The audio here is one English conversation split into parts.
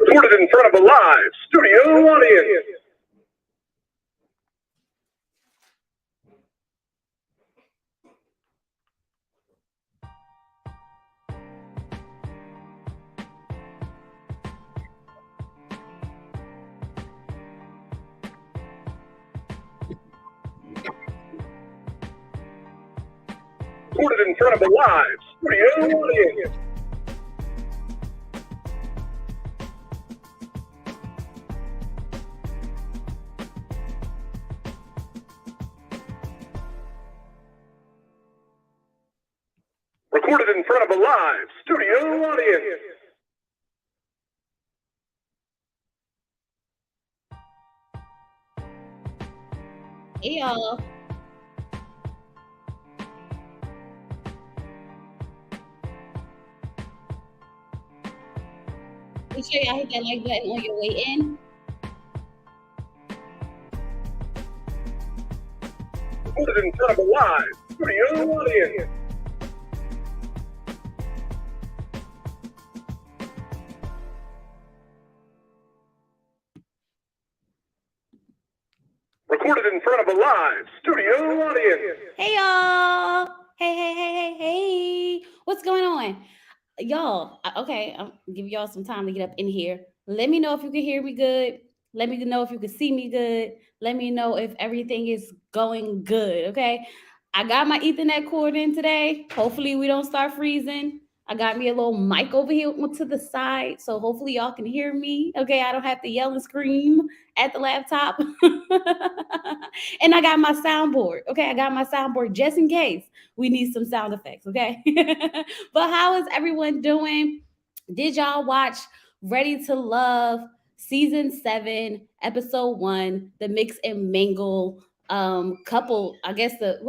Recorded in front of a live studio audience. Recorded in front of a live studio audience. Recorded in front of a live studio audience. Hey y'all. Make sure y'all hit that like button on your way in. Recorded in front of a live studio audience. Recorded in front of a live studio audience. Hey y'all. Hey. What's going on? Y'all, okay, I'll give y'all some time to get up in here. Let me know if you can hear me good. Let me know if you can see me good. Let me know if everything is going good, okay? I got my Ethernet cord in today. Hopefully we don't start freezing. I got me a little mic over here to the side, so hopefully y'all can hear me. Okay, I don't have to yell and scream at the laptop. And I got my soundboard. Okay, I got my soundboard just in case we need some sound effects. Okay, but how is everyone doing? Did y'all watch Ready to Love season 7, episode 1, the mix and mingle couple? I guess the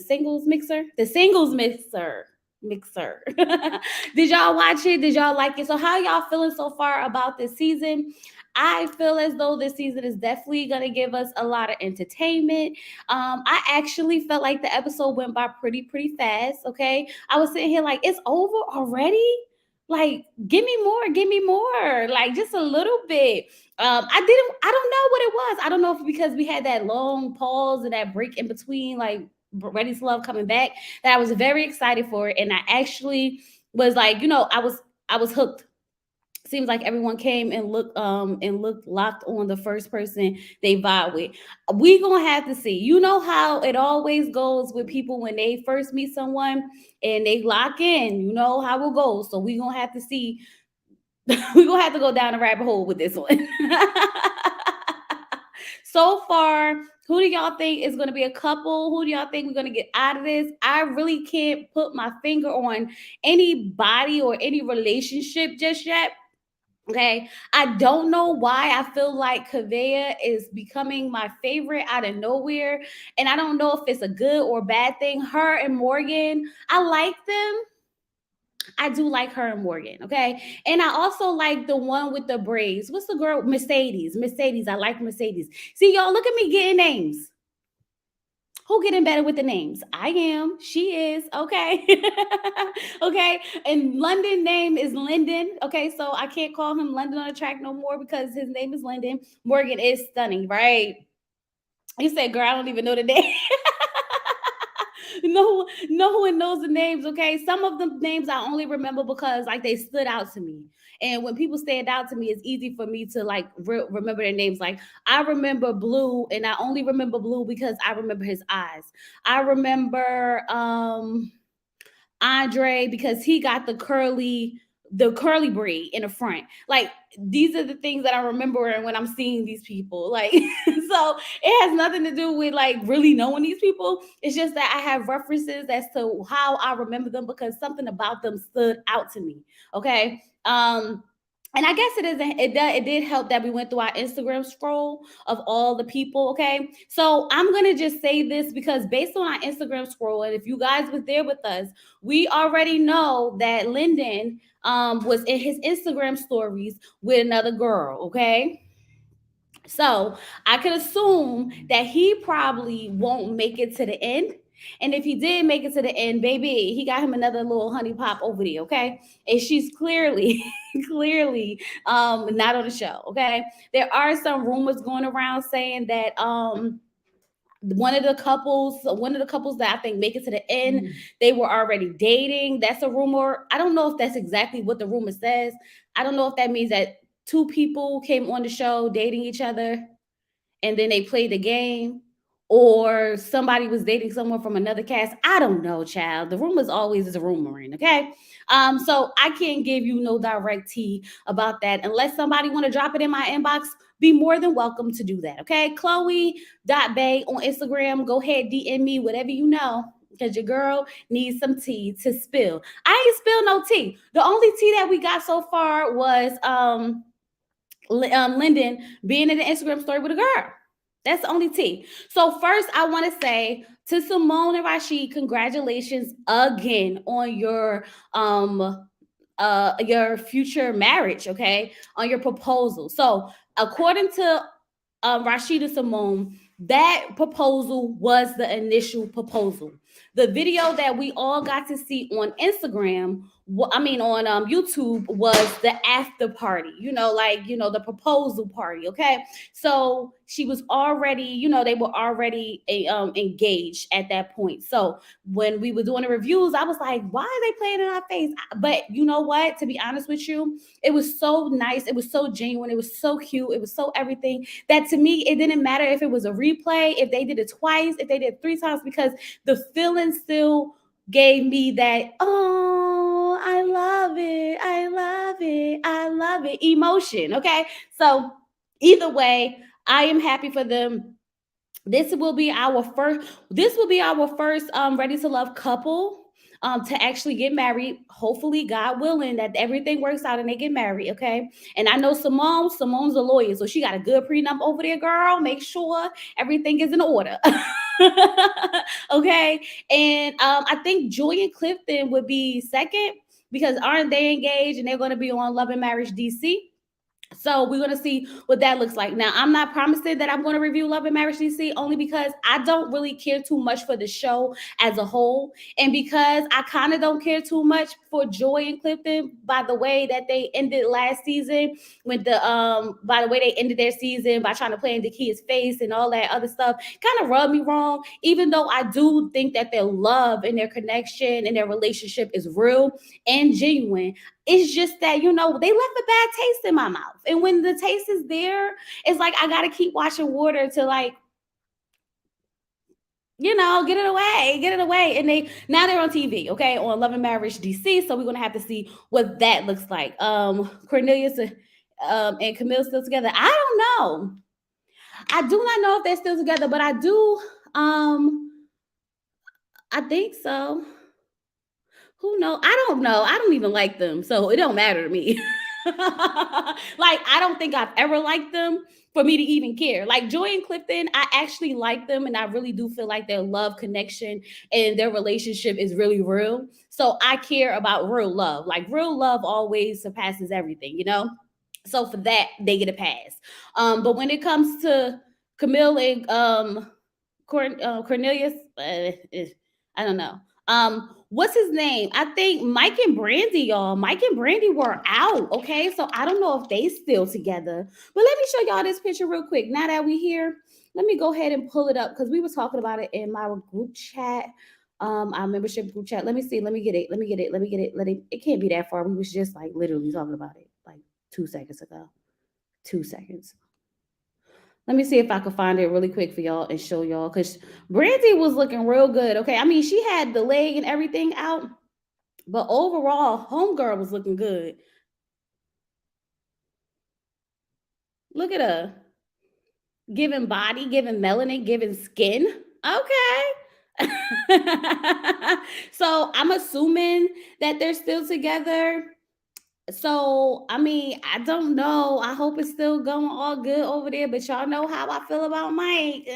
singles mixer? The singles mixer. Did y'all watch it? Did y'all like it? So how y'all feeling so far about this season? I feel as though this season is definitely going to give us a lot of entertainment. I actually felt like the episode went by pretty fast. Okay, I was sitting here like, it's over already. Like, give me more, like just a little bit. I don't know what it was. I don't know if because we had that long pause and that break in between, like Ready to Love coming back, that I was very excited for it, and I actually was like, I was hooked. Seems like everyone came and looked locked on the first person they vibe with. We gonna have to see. You know how it always goes with people when they first meet someone and they lock in. You know how it goes. So we gonna have to see. We gonna have to go down the rabbit hole with this one. So far, who do y'all think is going to be a couple? Who do y'all think we're going to get out of this? I really can't put my finger on anybody or any relationship just yet. Okay, I don't know why I feel like Kavea is becoming my favorite out of nowhere, and I don't know if it's a good or bad thing. Her and Morgan, I like them. I do like her and Morgan, okay? And I also like the one with the braids. What's the girl? Mercedes. Mercedes. I like Mercedes. See, y'all, look at me getting names. Who getting better with the names? I am. She is. Okay. Okay. And London name is Lyndon. Okay. So I can't call him London on the track no more because his name is Lyndon. Morgan is stunning, right? You said, girl, I don't even know the name. No one knows the names. Okay, some of the names I only remember because like they stood out to me, and when people stand out to me, it's easy for me to like remember their names. Like I remember Blue, and I only remember Blue because I remember his eyes. I remember Andre because he got the curly braid in the front. Like these are the things that I remember when I'm seeing these people. Like so it has nothing to do with like really knowing these people. It's just that I have references as to how I remember them because something about them stood out to me. Okay. And I guess it did help that we went through our Instagram scroll of all the people. Okay. So I'm gonna just say this because based on our Instagram scroll, and if you guys was there with us, we already know that Lyndon was in his Instagram stories with another girl. Okay. So I could assume that he probably won't make it to the end. And if he did make it to the end, baby, he got him another little honey pop over there, okay? And she's clearly, clearly not on the show, okay? There are some rumors going around saying that one of the couples that I think make it to the end, they were already dating. That's a rumor. I don't know if that's exactly what the rumor says. I don't know if that means that two people came on the show dating each other and then they played the game, or somebody was dating someone from another cast. I don't know, child. The rumors always is rumoring, okay? So I can't give you no direct tea about that unless somebody want to drop it in my inbox. Be more than welcome to do that, okay? Chloe.bay on Instagram. Go ahead, DM me whatever you know, because your girl needs some tea to spill. I ain't spilled no tea. The only tea that we got so far was Lyndon being in the Instagram story with a girl. That's the only tea. So first, I want to say to Simone and Rashid, congratulations again on your future marriage, okay? On your proposal. So according to Rashid and Simone, that proposal was the initial proposal. The video that we all got to see on Instagram, on YouTube, was the after party. The proposal party. Okay, so she was already, they were already engaged at that point. So when we were doing the reviews, I was like, why are they playing in our face? But you know what? To be honest with you, it was so nice. It was so genuine. It was so cute. It was so everything that to me, it didn't matter if it was a replay, if they did it twice, if they did it 3 times, because the feeling still gave me that, oh, I love it. I love it. I love it emotion. Okay. So either way, I am happy for them. This will be our first ready to love couple to actually get married. Hopefully, God willing, that everything works out and they get married. Okay. And I know Simone's a lawyer, so she got a good prenup over there, girl. Make sure everything is in order. Okay. And I think Joy and Clifton would be second, because aren't they engaged and they're going to be on Love and Marriage DC? So we're going to see what that looks like. Now, I'm not promising that I'm going to review Love and Marriage DC, only because I don't really care too much for the show as a whole. And because I kind of don't care too much for Joy and Clifton by the way that they ended last season, by the way they ended their season by trying to play in the kid's face and all that other stuff, kind of rubbed me wrong, even though I do think that their love and their connection and their relationship is real and genuine. It's just that, they left a bad taste in my mouth. And when the taste is there, it's like I got to keep watching water to get it away. And they're on TV, okay, on Love and Marriage DC. So we're going to have to see what that looks like. Cornelius and Camille still together. I don't know. I do not know if they're still together, but I do. I think so. Who knows? I don't know. I don't even like them, so it don't matter to me. I don't think I've ever liked them for me to even care. Like Joy and Clifton, I actually like them, and I really do feel like their love connection and their relationship is really real. So I care about real love. Like real love always surpasses everything. So for that, they get a pass. But when it comes to Camille and Cornelius, I don't know. What's his name? I think Mike and Brandy, y'all. Mike and Brandy were out. Okay, so I don't know if they still together. But let me show y'all this picture real quick. Now that we here, let me go ahead and pull it up because we were talking about it in my group chat. Our membership group chat. Let me see. Let me get it. It can't be that far. We was just like literally talking about it like 2 seconds ago. 2 seconds. Let me see if I can find it really quick for y'all and show y'all, because Brandy was looking real good. Okay, I mean, she had the leg and everything out, but overall, homegirl was looking good. Look at her. Giving body, giving melanin, giving skin. Okay. So I'm assuming that they're still together. So, I mean, I don't know. I hope it's still going all good over there, but y'all know how I feel about Mike.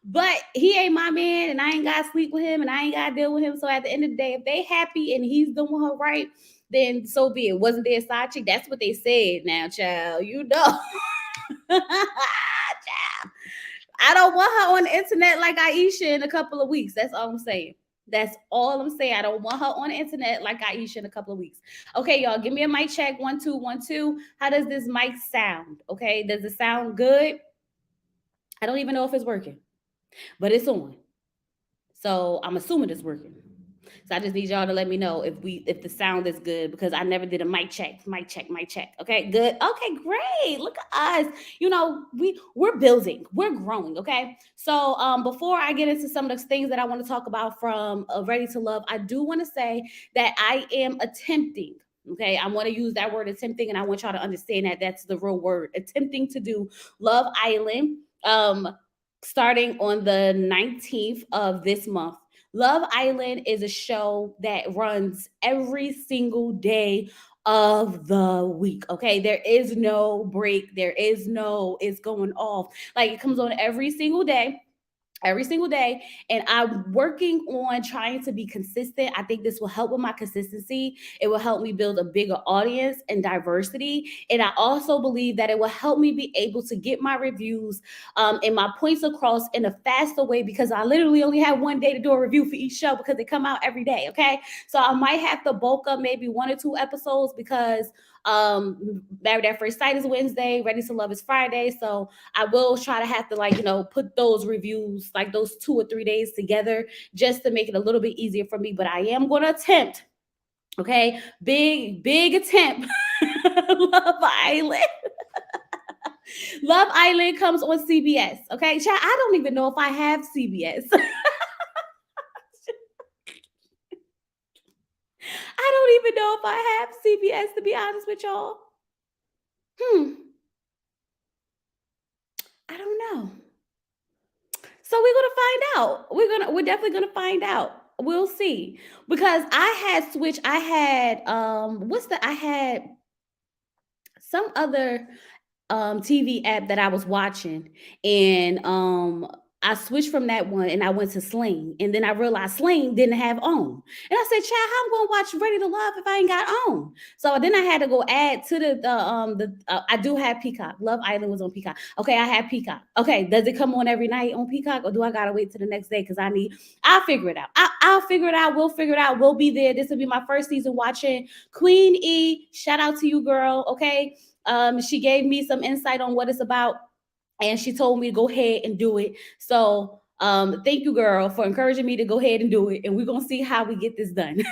But he ain't my man, and I ain't got to sleep with him, and I ain't got to deal with him. So at the end of the day, if they happy and he's doing her right, then so be it. Wasn't there a side chick? That's what they said now, child. Child. I don't want her on the internet like Aisha in a couple of weeks. That's all I'm saying. That's all I'm saying. I don't want her on the internet like Aisha in a couple of weeks. Okay, y'all, give me a mic check. 1 2 1 2. How does this mic sound? Okay, does it sound good? I don't even know if it's working, but it's on. So I'm assuming it's working. So I just need y'all to let me know if the sound is good, because I never did a mic check. Okay, good. Okay, great. Look at us. You know, we're building, we're growing. Okay. So before I get into some of the things that I want to talk about from Ready to Love, I do want to say that I am attempting. Okay, I want to use that word attempting, and I want y'all to understand that that's the real word. Attempting to do Love Island. Starting on the 19th of this month. Love Island is a show that runs every single day of the week. Okay, there is no break, there is no it's going off. Like, it comes on every single day, and I'm working on trying to be consistent. I think this will help with my consistency. It will help me build a bigger audience and diversity, and I also believe that it will help me be able to get my reviews and my points across in a faster way, because I literally only have one day to do a review for each show because they come out every day. Okay, so I might have to bulk up maybe 1 or 2 episodes, because Married at First Sight is Wednesday, Ready to Love is Friday. So I will try to have to, like, put those reviews, like those 2 or 3 days together, just to make it a little bit easier for me. But I am going to attempt. Okay, big attempt. Love Island. Love Island comes on CBS. Okay, child, I don't even know if I have CBS. I don't even know if I have CBS, to be honest with y'all. I don't know. So we're gonna find out. We're definitely gonna find out. We'll see. Because I had switched. I had some other TV app that I was watching, and I switched from that one and I went to Sling, and then I realized Sling didn't have OWN, and I said, "Child, how I'm gonna watch Ready to Love if I ain't got OWN?" So then I had to go add to the I do have Peacock. Love Island was on Peacock. Okay, I have Peacock. Okay, does it come on every night on Peacock, or do I gotta wait till the next day? Because I'll figure it out. I'll figure it out. We'll figure it out. We'll be there. This will be my first season watching Queen E. Shout out to you, girl. Okay. She gave me some insight on what it's about, and she told me to go ahead and do it. So thank you, girl, for encouraging me to go ahead and do it. And we're gonna see how we get this done.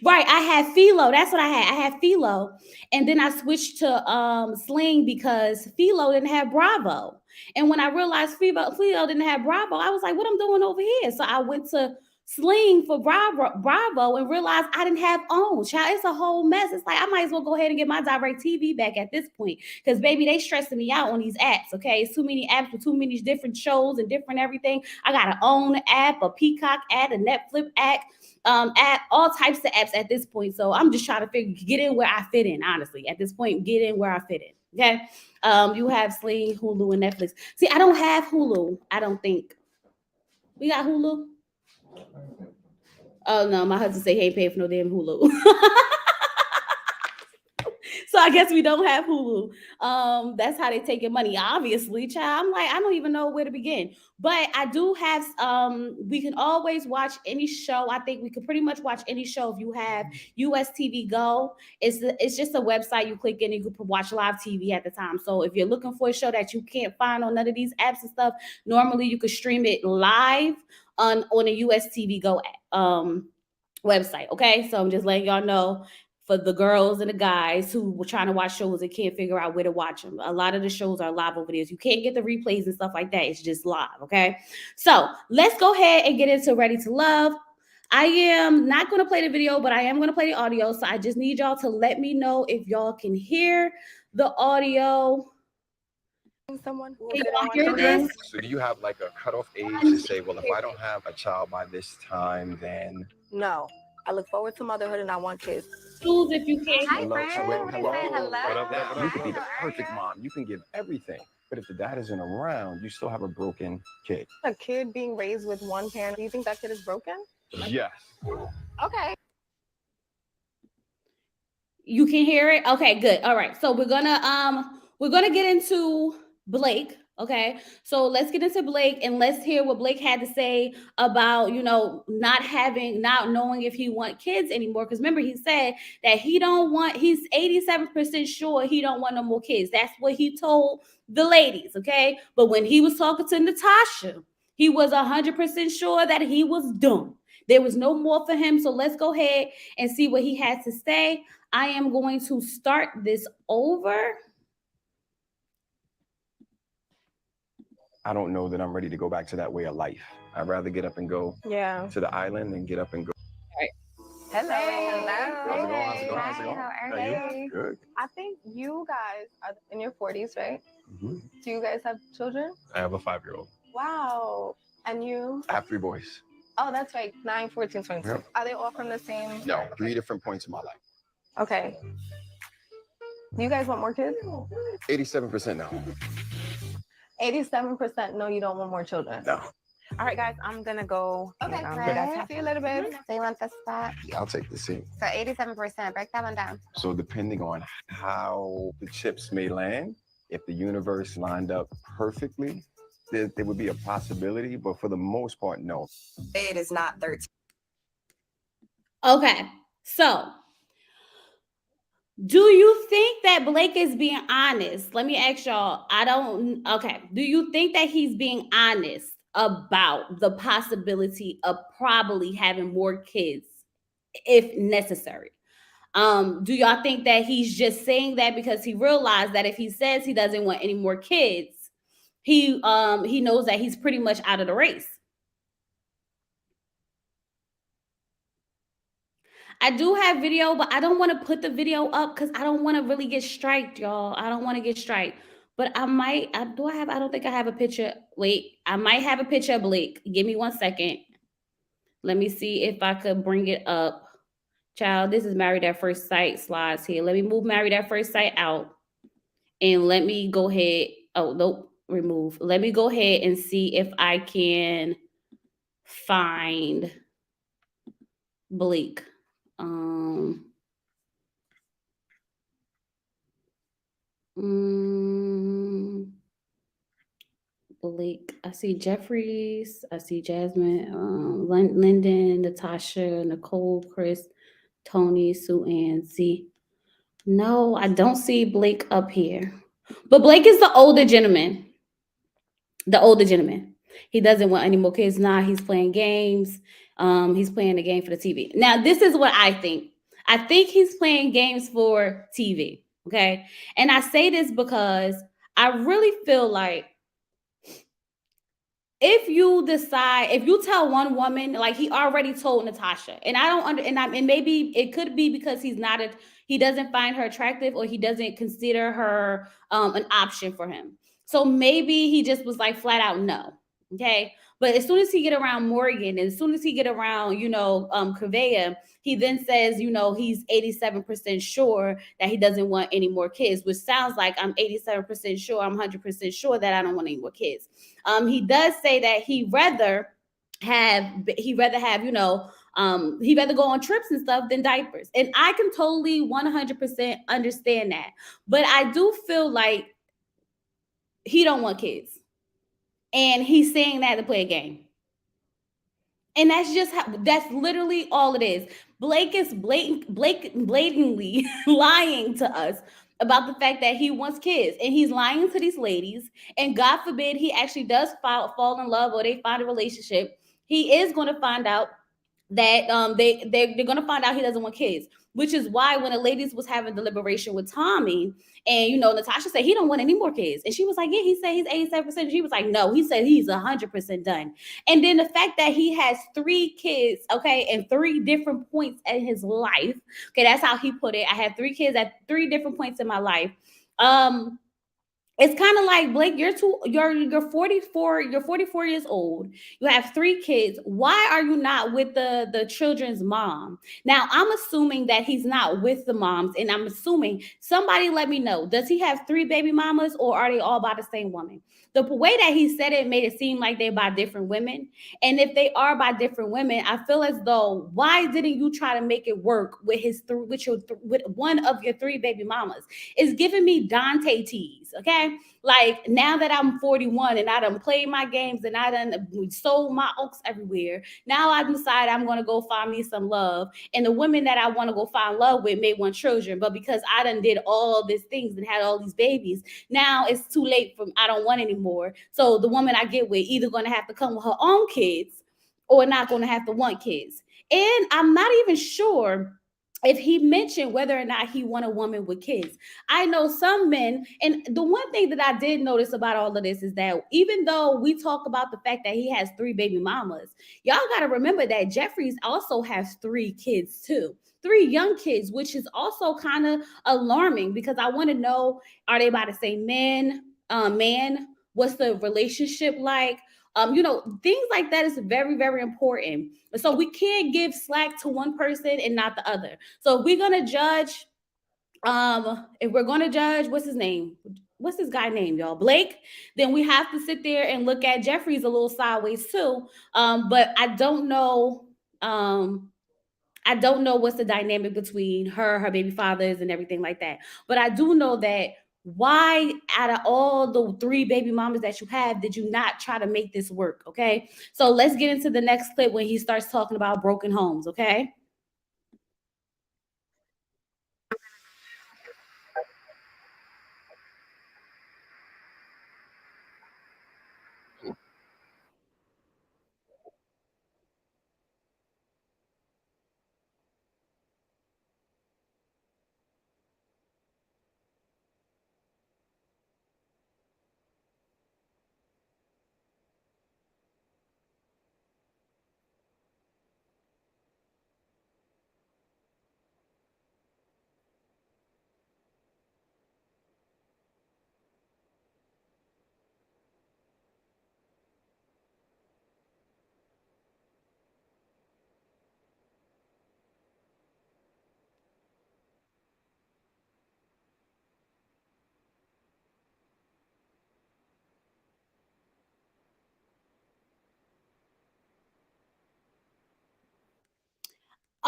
Right, I had Philo. That's what I had. I had Philo, and then I switched to Sling because Philo didn't have Bravo. And when I realized Philo didn't have Bravo, I was like, "What I'm doing over here?" So I went to Sling for Bravo and realized I didn't have OWN. Child, it's a whole mess. It's like I might as well go ahead and get my direct TV back at this point, because baby, they stressing me out on these apps. Okay, it's too many apps with too many different shows and different everything. I gotta own an app, a Peacock app, a Netflix app, all types of apps at this point. So I'm just trying to get in where I fit in. Honestly, at this point, get in where I fit in. Okay, you have Sling, Hulu, and Netflix. See, I don't have Hulu. I don't think we got Hulu. Oh no, my husband said he ain't paying for no damn Hulu. So I guess we don't have Hulu. That's how they take your money, obviously, child. I'm like, I don't even know where to begin. But I do have we can always watch any show. I think we could pretty much watch any show if you have US TV Go. It's just a website you click in and you can watch live TV at the time. So if you're looking for a show that you can't find on none of these apps and stuff, normally you could stream it live on a US TV Go website. Okay, so I'm just letting y'all know, for the girls and the guys who were trying to watch shows and can't figure out where to watch them. A lot of the shows are live over there. So you can't get the replays and stuff like that. It's just live. Okay, so let's go ahead and get into Ready to Love. I am not going to play the video, but I am going to play the audio. So I just need y'all to let me know if y'all can hear the audio. Someone who Can y'all hear this? So do you have like a cutoff age to say, well, if I don't have a child by this time, then... No. I look forward to motherhood and I want kids. Choose if you can. Hi, friends. Hello. Hello. You could be the perfect mom. You can give everything. But if the dad isn't around, you still have a broken kid. A kid being raised with one parent, do you think that kid is broken? Yes. Okay. You can hear it? Okay, good. All right. So we're gonna we're gonna get into Blake. Okay, so let's get into Blake and let's hear what Blake had to say about, not knowing if he want kids anymore. Because remember, he said that he's 87% sure he don't want no more kids. That's what he told the ladies. Okay, but when he was talking to Natasha, he was 100% sure that he was done. There was no more for him. So let's go ahead and see what he has to say. I am going to start this over. I don't know that I'm ready to go back to that way of life. I'd rather get up and go to the island than get up and go. Hello. How's it going? How's it going? How's it going? How are you? Good. I think you guys are in your 40s, right? Mm-hmm. Do you guys have children? I have a 5-year-old. Wow. And you? I have 3 boys. Oh, that's right. 9, 14, 22. Yep. Are they all from the same? No, 3 different points in my life. Okay. Do you guys want more kids? 87% now. 87% no, you don't want more children. No. All right, guys, I'm gonna go. Okay, Right. See you later, babe. So you want this spot? I'll take the seat. So 87%. Break that one down. So depending on how the chips may land, if the universe lined up perfectly, there would be a possibility, but for the most part, no. It is not 13. Okay, so do you think that Blake is being honest? Let me ask y'all. Do you think that he's being honest about the possibility of probably having more kids if necessary? Do y'all think that he's just saying that because he realized that if he says he doesn't want any more kids, he knows that he's pretty much out of the race? I do have video, but I don't want to put the video up because I don't want to really get striked, y'all. I don't want to get striked. But I don't think I have a picture. Wait, I might have a picture of Blake. Give me 1 second. Let me see if I could bring it up. Child, this is Married at First Sight slides here. Let me move Married at First Sight out. And let me go ahead. Oh, nope, remove. Let me go ahead and see if I can find Blake. Blake. I see Jeffries. I see Jasmine, Lyndon, Natasha, Nicole, Chris, Tony, Sue Ann. See, no, I don't see Blake up here. But Blake is the older gentleman. The older gentleman. He doesn't want any more kids. Nah, he's playing games. He's playing the game for the TV. Now, this is what I think. I think he's playing games for TV. Okay. And I say this because I really feel like if you tell one woman, like he already told Natasha, and maybe it could be because he doesn't find her attractive or he doesn't consider her an option for him. So maybe he just was like flat out no. Okay. But as soon as he get around Morgan, and as soon as he get around, Corvea, he then says, he's 87% sure that he doesn't want any more kids, which sounds like I'm 87% sure, I'm 100% sure that I don't want any more kids. He does say that he'd rather go on trips and stuff than diapers. And I can totally 100% understand that. But I do feel like he don't want kids. And he's saying that to play a game. And that's literally all it is. Blake is blatantly lying to us about the fact that he wants kids. And he's lying to these ladies. And God forbid he actually does fall in love or they find a relationship. He is going to find out that they're going to find out he doesn't want kids. Which is why when the ladies was having deliberation with Tommy, and Natasha said he don't want any more kids, and she was like, yeah, he said he's 87%. She was like, no, he said he's 100% done. And then the fact that he has 3 kids, okay, and 3 different points in his life, okay, that's how he put it. I had 3 kids at 3 different points in my life. It's kind of like, Blake, you're 44, you're 44 years old. You have 3 kids. Why are you not with the children's mom? Now, I'm assuming that he's not with the moms, and I'm assuming, somebody let me know, does he have 3 baby mamas, or are they all by the same woman? The way that he said it made it seem like they're by different women. And if they are by different women, I feel as though, why didn't you try to make it work with with one of your 3 baby mamas? It's giving me Dante tease, okay? Like, now that I'm 41 and I done played my games and I done sold my oaks everywhere, now I decide I'm going to go find me some love. And the women that I want to go find love with may want children. But because I done did all these things and had all these babies, now it's too late for I don't want anymore. So the woman I get with either going to have to come with her own kids or not going to have to want kids. And I'm not even sure if he mentioned whether or not he want a woman with kids. I know some men, and the one thing that I did notice about all of this is that even though we talk about the fact that he has 3 baby mamas, y'all got to remember that Jeffries also has 3 kids too. 3 young kids, which is also kind of alarming, because I want to know, are they by the same man? What's the relationship like? Things like that is very, very important. So we can't give slack to one person and not the other. So if we're gonna judge, what's his name? What's this guy name, y'all? Blake, then we have to sit there and look at Jeffries a little sideways too. But I don't know. I don't know what's the dynamic between her baby fathers, and everything like that. But I do know that, why, out of all the 3 baby mamas that you have, did you not try to make this work? Okay. So let's get into the next clip when he starts talking about broken homes. Okay.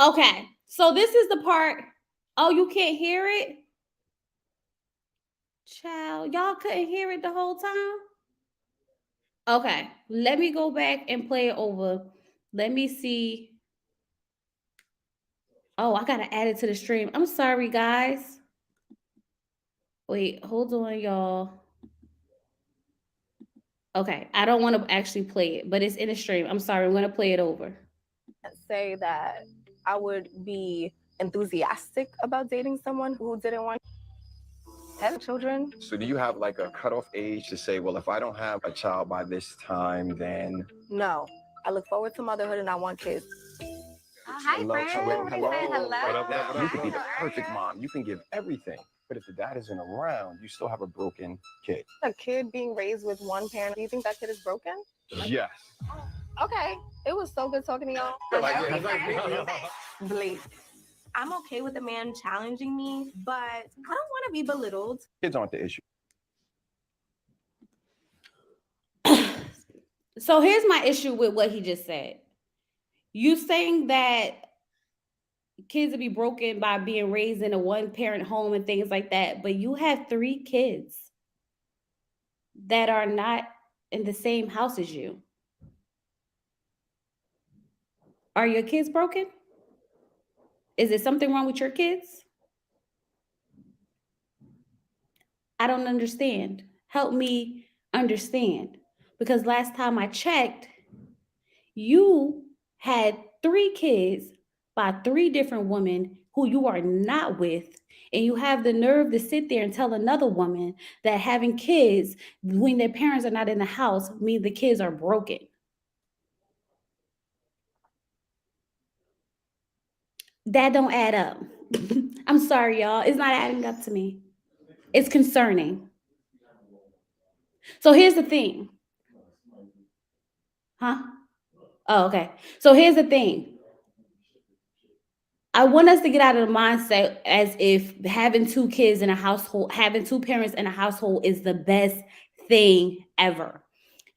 Okay. So this is the part. Oh, you can't hear it? Child, y'all couldn't hear it the whole time? Okay. Let me go back and play it over. Let me see. Oh, I gotta add it to the stream. I'm sorry, guys. Wait, hold on, y'all. Okay, I don't want to actually play it, but it's in the stream. I'm sorry, I'm gonna play it over. Say that I would be enthusiastic about dating someone who didn't want to have children. So do you have like a cutoff age to say, well, if I don't have a child by this time, then No, I look forward to motherhood and I want kids. Hi, hello, friend. hello, hello. Hello. What up? You could be the perfect mom. You can give everything. But if the dad isn't around, you still have a broken kid. A kid being raised with one parent, do you think that kid is broken? Yes. Okay, it was so good talking to y'all. Blake, I'm okay with a man challenging me, but I don't want to be belittled. Kids aren't the issue. So here's my issue with what he just said. You saying that kids will be broken by being raised in a one-parent home and things like that, but you have 3 kids that are not in the same house as you. Are your kids broken? Is there something wrong with your kids? I don't understand. Help me understand. Because last time I checked, you had 3 kids by 3 different women who you are not with. And you have the nerve to sit there and tell another woman that having kids when their parents are not in the house means the kids are broken. That don't add up. I'm sorry, y'all. It's not adding up to me. It's concerning. So here's the thing. Huh? Oh, okay. So here's the thing. I want us to get out of the mindset as if having two kids in a household, having two parents in a household is the best thing ever.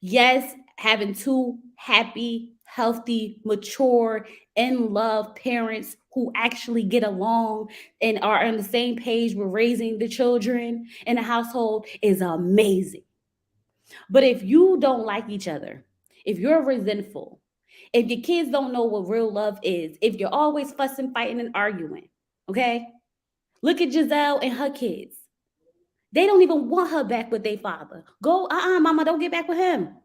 Yes, having two happy, healthy, mature, in love parents who actually get along and are on the same page with raising the children in a household is amazing. But if you don't like each other, if you're resentful, if your kids don't know what real love is, if you're always fussing, fighting, and arguing, okay? Look at Giselle and her kids. They don't even want her back with their father. Go, mama, don't get back with him.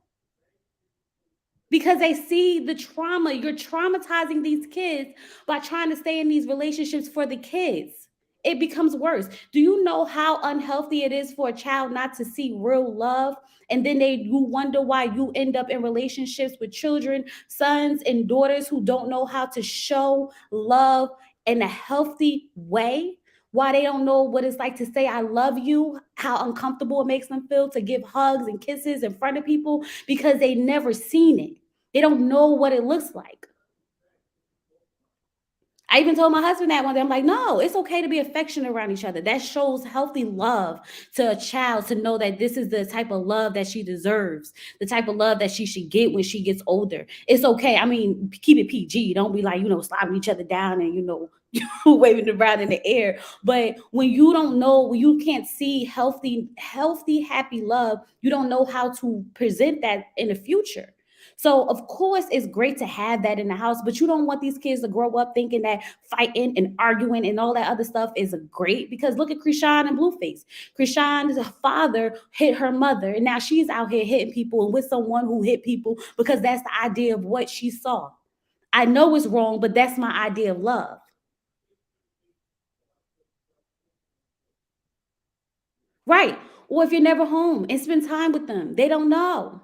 Because they see the trauma. You're traumatizing these kids by trying to stay in these relationships for the kids. It becomes worse. Do you know how unhealthy it is for a child not to see real love? And then you wonder why you end up in relationships with children, sons and daughters who don't know how to show love in a healthy way. Why they don't know what it's like to say I love you, how uncomfortable it makes them feel to give hugs and kisses in front of people because they never seen it. They don't know what it looks like. I even told my husband that one day. I'm like, no, it's okay to be affectionate around each other. That shows healthy love to a child to know that this is the type of love that she deserves, the type of love that she should get when she gets older. It's okay. I mean, keep it PG. Don't be like, slapping each other down and, waving around in the air. But when you don't know, when you can't see healthy, happy love, you don't know how to present that in the future. So, of course, it's great to have that in the house, but you don't want these kids to grow up thinking that fighting and arguing and all that other stuff is great. Because look at Krishan and Blueface. Krishan's father hit her mother, and now she's out here hitting people and with someone who hit people because that's the idea of what she saw. I know it's wrong, but that's my idea of love. Right. Or if you're never home and spend time with them, they don't know.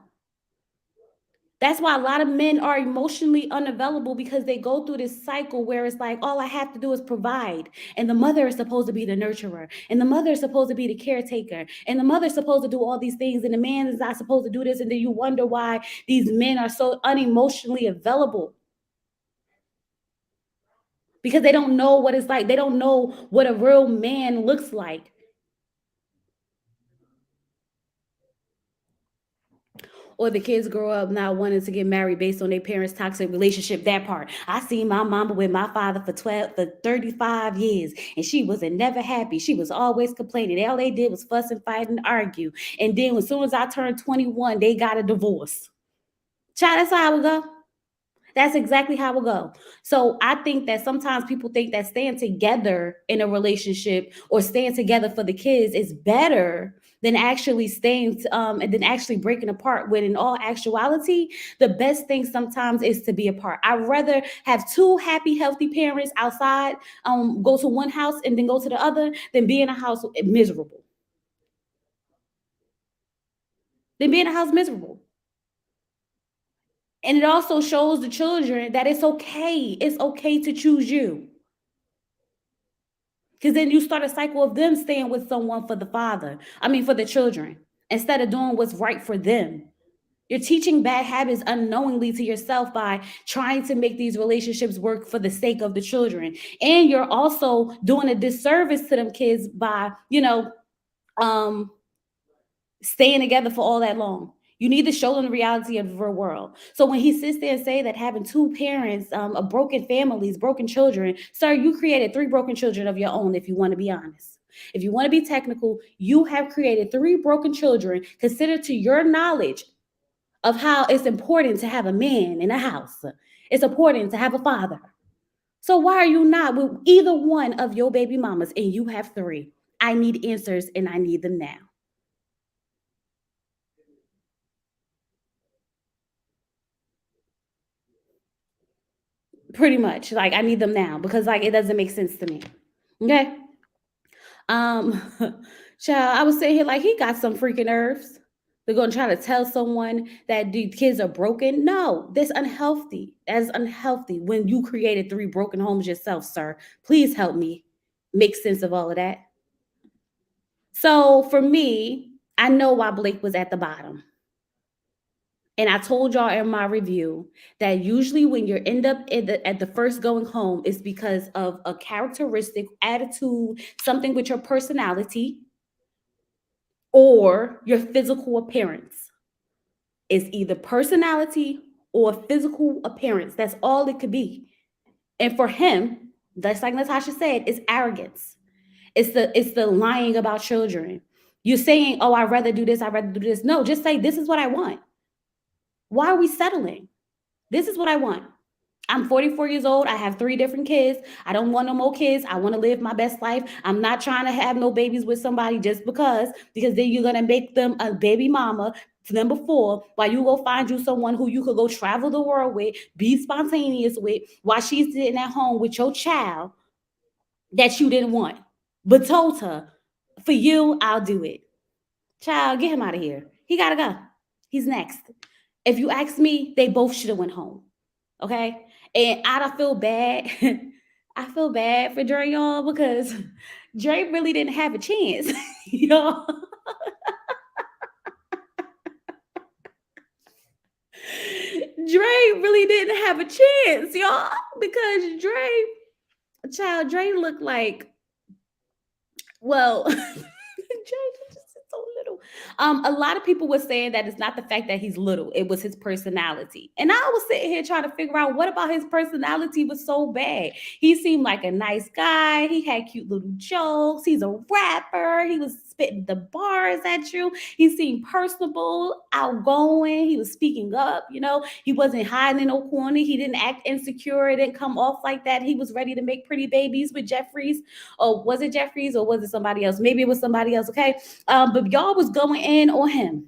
That's why a lot of men are emotionally unavailable because they go through this cycle where it's like, all I have to do is provide. And the mother is supposed to be the nurturer. And the mother is supposed to be the caretaker. And the mother is supposed to do all these things. And the man is not supposed to do this. And then you wonder why these men are so unemotionally available. Because they don't know what it's like. They don't know what a real man looks like. Or the kids grow up not wanting to get married based on their parents' toxic relationship. That part. I seen my mama with my father for 35 years, and she wasn't never happy. She was always complaining. All they did was fuss and fight and argue. And then as soon as I turned 21, they got a divorce. Child, that's how it would go. That's exactly how it will go. So I think that sometimes people think that staying together in a relationship or staying together for the kids is better than actually staying and then actually breaking apart. When in all actuality, the best thing sometimes is to be apart. I'd rather have two happy, healthy parents outside, go to one house and then go to the other than be in a house miserable. Than be in a house miserable. And it also shows the children that it's okay. It's okay to choose you. Because then you start a cycle of them staying with someone for the children, instead of doing what's right for them. You're teaching bad habits unknowingly to yourself by trying to make these relationships work for the sake of the children. And you're also doing a disservice to them kids by, staying together for all that long. You need to show them the reality of the real world. So when he sits there and say that having two parents, broken families, broken children, sir, you created 3 broken children of your own, if you want to be honest. If you want to be technical, you have created 3 broken children. Consider to your knowledge of how it's important to have a man in a house. It's important to have a father. So why are you not with either one of your baby mamas and you have 3? I need answers and I need them now. Pretty much. Like, I need them now because it doesn't make sense to me. Okay. Child, I was sitting here like, he got some freaking nerves. They're going to try to tell someone that the kids are broken. No, that's unhealthy. That's unhealthy when you created 3 broken homes yourself, sir. Please help me make sense of all of that. So for me, I know why Blake was at the bottom. And I told y'all in my review that usually when you end up at the first going home, it's because of a characteristic, attitude, something with your personality or your physical appearance. It's either personality or physical appearance. That's all it could be. And for him, just like Natasha said, it's arrogance. It's the lying about children. You're saying, oh, I'd rather do this, I'd rather do this. No, just say, this is what I want. Why are we settling? This is what I want. I'm 44 years old. I have 3 different kids. I don't want no more kids. I want to live my best life. I'm not trying to have no babies with somebody just because then you're going to make them a baby mama. Number 4, while you go find you someone who you could go travel the world with, be spontaneous with, while she's sitting at home with your child that you didn't want, but told her, for you, I'll do it. Child, get him out of here. He got to go. He's next. If you ask me, they both should have went home. Okay? And I don't feel bad. I feel bad for Dre, y'all, because Dre really didn't have a chance. Y'all. Dre really didn't have a chance, y'all, because Dre looked like, well, Dre just so little. A lot of people were saying that it's not the fact that he's little, it was his personality. And I was sitting here trying to figure out what about his personality was so bad. He seemed like a nice guy. He had cute little jokes. He's a rapper. He was spitting the bars at you. He seemed personable, outgoing. He was speaking up, He wasn't hiding in no corner. He didn't act insecure. It didn't come off like that. He was ready to make pretty babies with Jeffries. Or was it Jeffries or was it somebody else? Maybe it was somebody else, okay? But y'all was going in on him.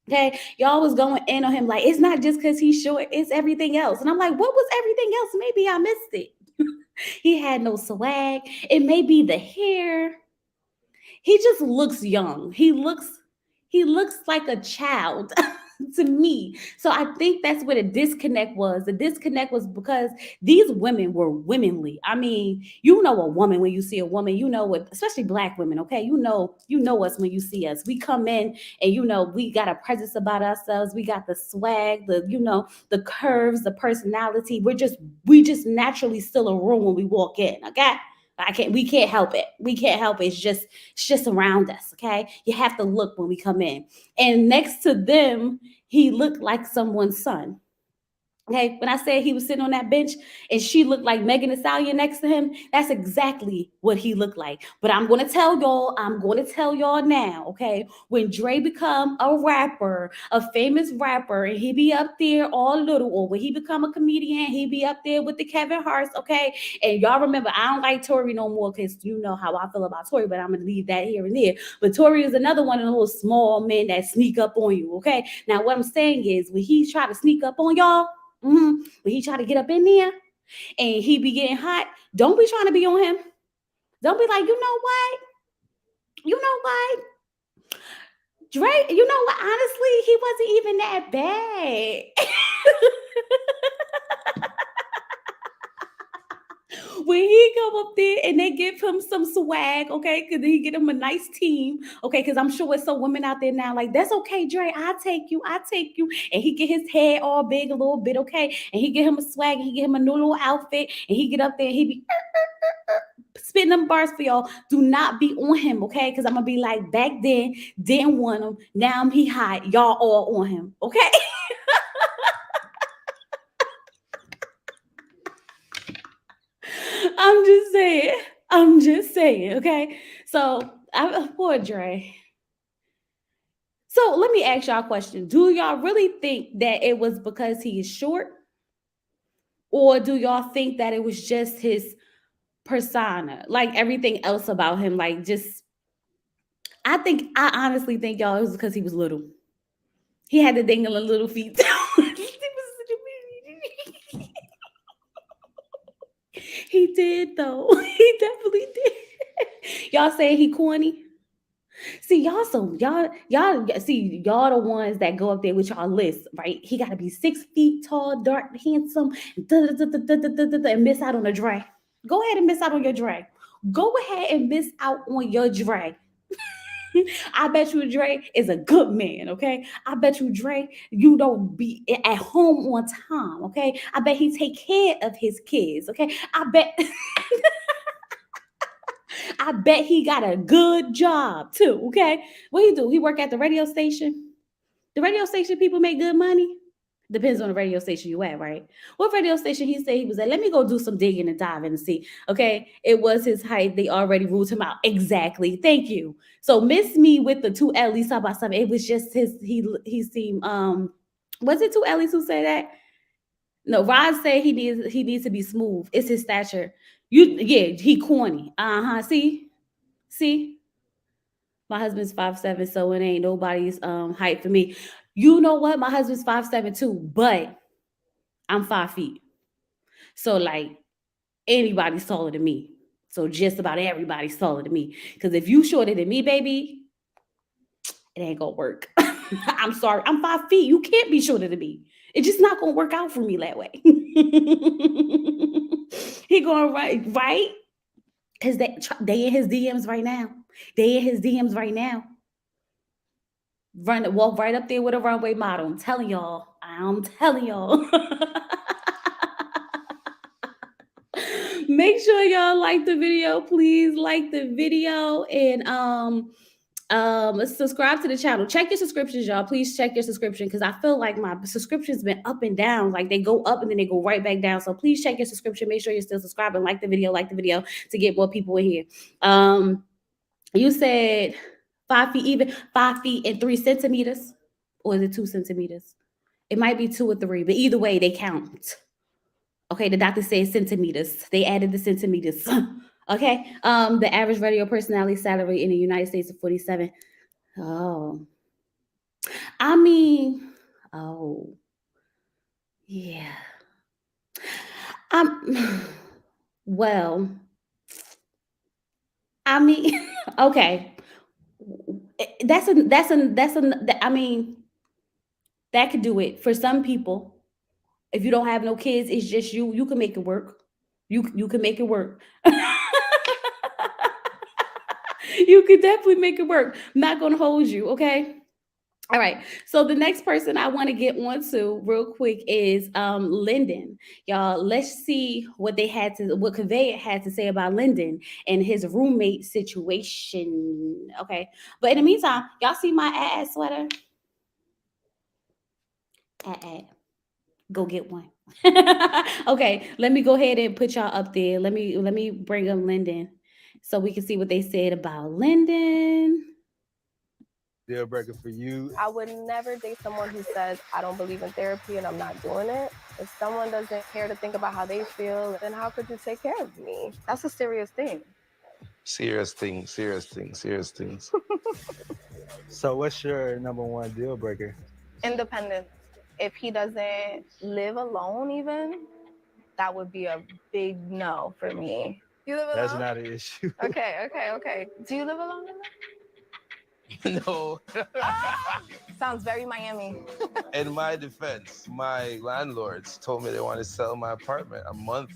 Okay, y'all was going in on him like, it's not just because he's short, it's everything else. And I'm like, what was everything else? Maybe I missed it. He had no swag. It may be the hair. He just looks young. He looks like a child to me. So I think that's where the disconnect was. The disconnect was because these women were womanly. I mean, you know a woman when you see a woman, what, especially Black women, okay? You know us when you see us. We come in and we got a presence about ourselves. We got the swag, the curves, the personality. We just naturally still a room when we walk in, okay? We can't help it. We can't help it. It's just around us. Okay. You have to look when we come in. And next to them, he looked like someone's son. Okay, when I said he was sitting on that bench and she looked like Megan Thee Stallion next to him, that's exactly what he looked like. But I'm going to tell y'all now, okay? When Dre become a rapper, a famous rapper, and he be up there all little, or when he become a comedian, he be up there with the Kevin Hart's, okay? And y'all remember, I don't like Tory no more because you know how I feel about Tory, but I'm going to leave that here and there. But Tory is another one of those small men that sneak up on you, okay? Now, what I'm saying is when he try to sneak up on y'all, when he try to get up in there and he be getting hot, don't be trying to be on him. Don't be like, you know what? Drake, you know what? Honestly, he wasn't even that bad. When he come up there and they give him some swag, okay, because he get him a nice team, okay, because I'm sure it's some women out there now like, that's okay, Dre, I'll take you. And he get his head all big a little bit, okay, and he get him a swag, and he get him a new little outfit, and he get up there and he be spitting them bars for y'all. Do not be on him, okay, because I'm going to be like, back then, didn't want him, now he hot, y'all all on him, okay? I'm just saying, okay? So, poor Dre. So, let me ask y'all a question. Do y'all really think that it was because he is short? Or do y'all think that it was just his persona? Like everything else about him, like just, I honestly think, y'all, it was because he was little. He had the dangling little feet. He did, though. He definitely did. Y'all saying he corny? See, y'all the ones that go up there with y'all list, right? He got to be 6 feet tall, dark, handsome, and miss out on a drag. Go ahead and miss out on your drag. Go ahead and miss out on your drag. I bet you Dre is a good man, okay? I bet you Dre, you don't be at home on time, okay? I bet he take care of his kids, okay? I bet he got a good job too, okay? What he do? He work at the radio station. The radio station people make good money. Depends on the radio station you at, right? What radio station he said he was at? Let me go do some digging and diving and see. Okay, it was his height. They already ruled him out. Exactly. Thank you. So miss me with the two Ellie's side by side. It was just his. He seemed Was it two Ellie's who said that? No, Rod said he needs to be smooth. It's his stature. He corny. See, my husband's 5'7", so it ain't nobody's height for me. You know what? My husband's 5'7" too, but I'm 5 feet. So like anybody's taller than me. So just about everybody's taller than me. Because if you shorter than me, baby, it ain't gonna work. I'm sorry. I'm 5 feet. You can't be shorter than me. It's just not gonna work out for me that way. He going right? Because they in his DMs right now. Walk right up there with a runway model. I'm telling y'all. Make sure y'all like the video. Please like the video and subscribe to the channel. Check your subscriptions, y'all. Please check your subscription because I feel like my subscription's been up and down. Like they go up and then they go right back down. So please check your subscription. Make sure you're still subscribing. Like the video to get more people in here. You said 5 feet even, 5 feet and 3 centimeters, or is it 2 centimeters? It might be 2 or 3, but either way, they count. Okay, the doctor said centimeters. They added the centimeters. Okay. The average radio personality salary in the United States is 47. Oh. I mean, oh. Yeah. Well, I mean, okay. I mean, that could do it for some people. If you don't have no kids, it's just you can make it work. You can make it work. You could definitely make it work. I'm not gonna hold you, okay? All right. So the next person I want to get on to real quick is Lyndon. Y'all, let's see what Conveyor had to say about Lyndon and his roommate situation. Okay. But in the meantime, y'all see my ass sweater? Go get one. Okay, let me go ahead and put y'all up there. Let me bring up Lyndon so we can see what they said about Lyndon. Deal breaker for you. I would never date someone who says, I don't believe in therapy and I'm not doing it. If someone doesn't care to think about how they feel, then how could you take care of me? That's a serious thing. Serious things. So what's your number one deal breaker? Independence. If he doesn't live alone even, that would be a big no for me. You live alone? That's not an issue. Okay. Do you live alone? No. Sounds very Miami. In my defense, my landlords told me they want to sell my apartment a month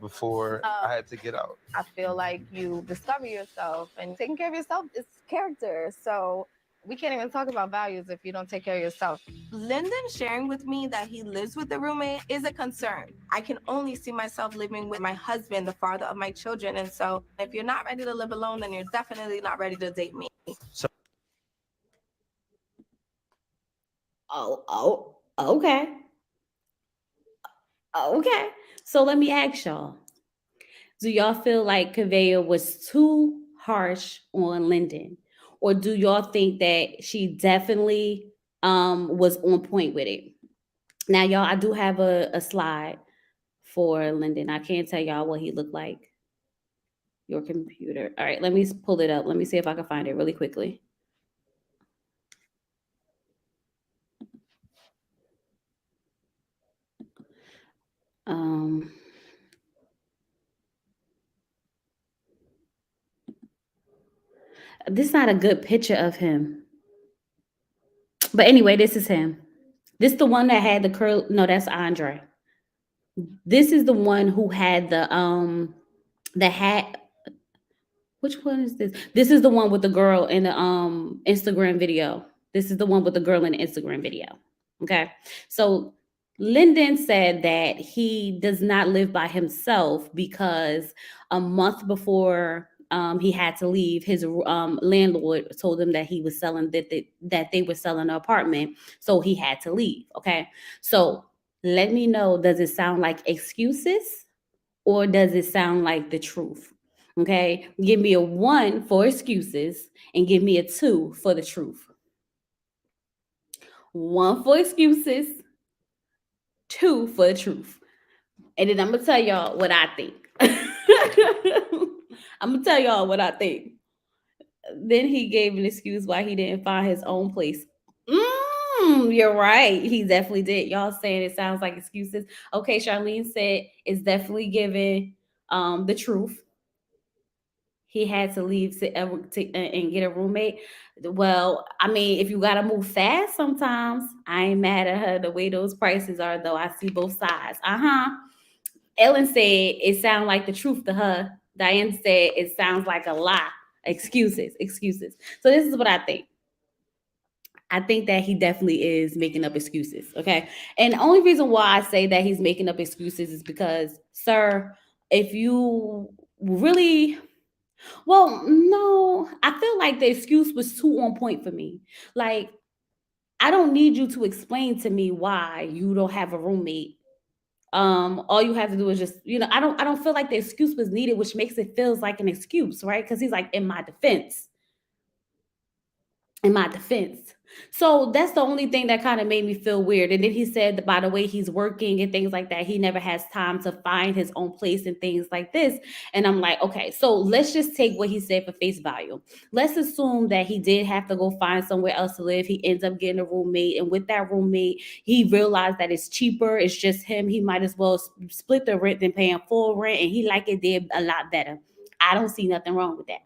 before I had to get out. I feel like you discover yourself, and taking care of yourself is character. So we can't even talk about values if you don't take care of yourself. Lyndon sharing with me that he lives with a roommate is a concern. I can only see myself living with my husband, the father of my children. And so if you're not ready to live alone, then you're definitely not ready to date me. Okay. Okay. So let me ask y'all. Do y'all feel like Conveyor was too harsh on Lyndon? Or do y'all think that she definitely was on point with it? Now, y'all, I do have a slide for Lyndon. I can't tell y'all what he looked like. Your computer. All right, let me pull it up. Let me see if I can find it really quickly. This is not a good picture of him. But anyway, this is him. This is the one that had the curl. No, that's Andre. This is the one who had the hat. Which one is this? This is the one with the girl in the Instagram video. This is the one with the girl in the Instagram video. Okay. So Lyndon said that he does not live by himself because a month before he had to leave, his landlord told him that he was selling that they were selling an apartment, so he had to leave. Okay. So let me know, does it sound like excuses or does it sound like the truth? Okay, give me a 1 for excuses and give me a 2 for the truth. 1 for excuses, 2 for the truth. And then I'm gonna tell y'all what I think. I'm gonna tell y'all what I think. Then he gave an excuse why he didn't find his own place. You're right. He definitely did. Y'all saying it sounds like excuses. Okay, Charlene said it's definitely giving the truth. He had to leave and get a roommate. Well, I mean, if you gotta move fast sometimes, I ain't mad at her the way those prices are, though. I see both sides. Ellen said it sounds like the truth to her. Diane said it sounds like a lie. Excuses. So this is what I think. I think that he definitely is making up excuses. Okay. And the only reason why I say that he's making up excuses is because, sir, if you really, well, no, I feel like the excuse was too on point for me. Like, I don't need you to explain to me why you don't have a roommate. All you have to do is just, I don't feel like the excuse was needed, which makes it feels like an excuse, right? Because he's like, in my defense. So that's the only thing that kind of made me feel weird. And then he said that by the way he's working and things like that, he never has time to find his own place and things like this. And I'm like, okay, so let's just take what he said for face value. Let's assume that he did have to go find somewhere else to live. He ends up getting a roommate. And with that roommate, he realized that it's cheaper. It's just him. He might as well split the rent than paying full rent. And he like it did a lot better. I don't see nothing wrong with that.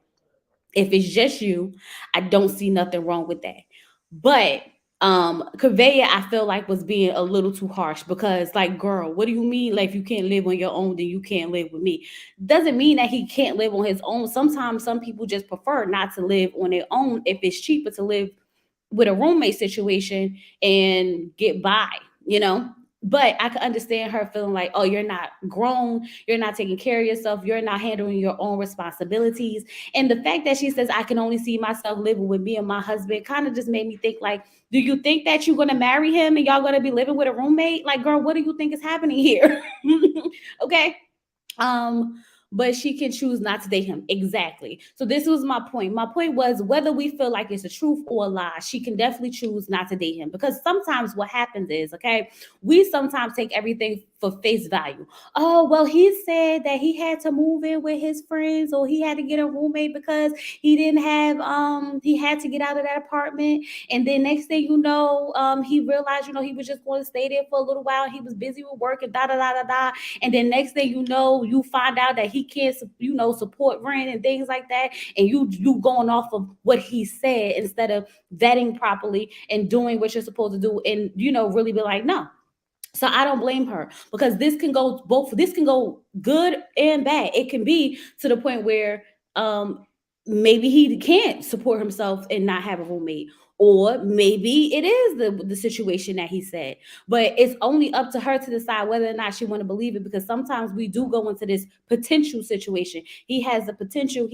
If it's just you, I don't see nothing wrong with that. But Conveyor, I feel like was being a little too harsh because, like, girl, what do you mean? Like, if you can't live on your own, then you can't live with me. Doesn't mean that he can't live on his own. Sometimes some people just prefer not to live on their own if it's cheaper to live with a roommate situation and get by, But I could understand her feeling like, oh, you're not grown, you're not taking care of yourself, you're not handling your own responsibilities. And the fact that she says, I can only see myself living with me and my husband kind of just made me think like, do you think that you're going to marry him and y'all going to be living with a roommate? Like, girl, what do you think is happening here? Okay. But she can choose not to date him. Exactly. So this was my point. My point was whether we feel like it's a truth or a lie, she can definitely choose not to date him because sometimes what happens is, okay, we sometimes take everything for face value. Oh, well, he said that he had to move in with his friends or he had to get a roommate because he didn't have, he had to get out of that apartment. And then next thing you know, he realized, he was just going to stay there for a little while. He was busy with work and da. And then next thing you know, you find out that he can't, support rent and things like that. And you going off of what he said instead of vetting properly and doing what you're supposed to do and, really be like, no. So I don't blame her because this can go good and bad. It can be to the point where maybe he can't support himself and not have a roommate. Or maybe it is the situation that he said, but it's only up to her to decide whether or not she want to believe it. Because sometimes we do go into this potential situation. He has the potential.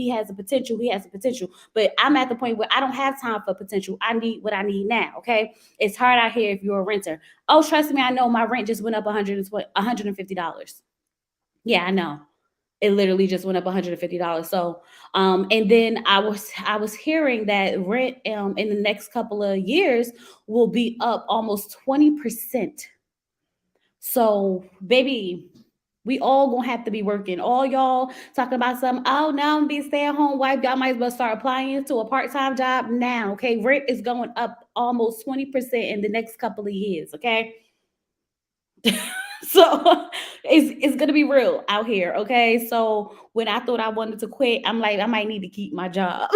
But I'm at the point where I don't have time for potential. I need what I need now. Okay. It's hard out here if you're a renter. Oh, trust me. I know my rent just went up $150. Yeah, I know. It literally just went up $150. So, and then I was hearing that rent in the next couple of years will be up almost 20%. So, baby, we all gonna have to be working. All y'all talking about something. Oh, now I'm being stay-at-home wife. Y'all might as well start applying to a part-time job now. Okay, rent is going up almost 20% in the next couple of years. Okay. So it's gonna be real out here, okay? So when I thought I wanted to quit, I'm like, I might need to keep my job.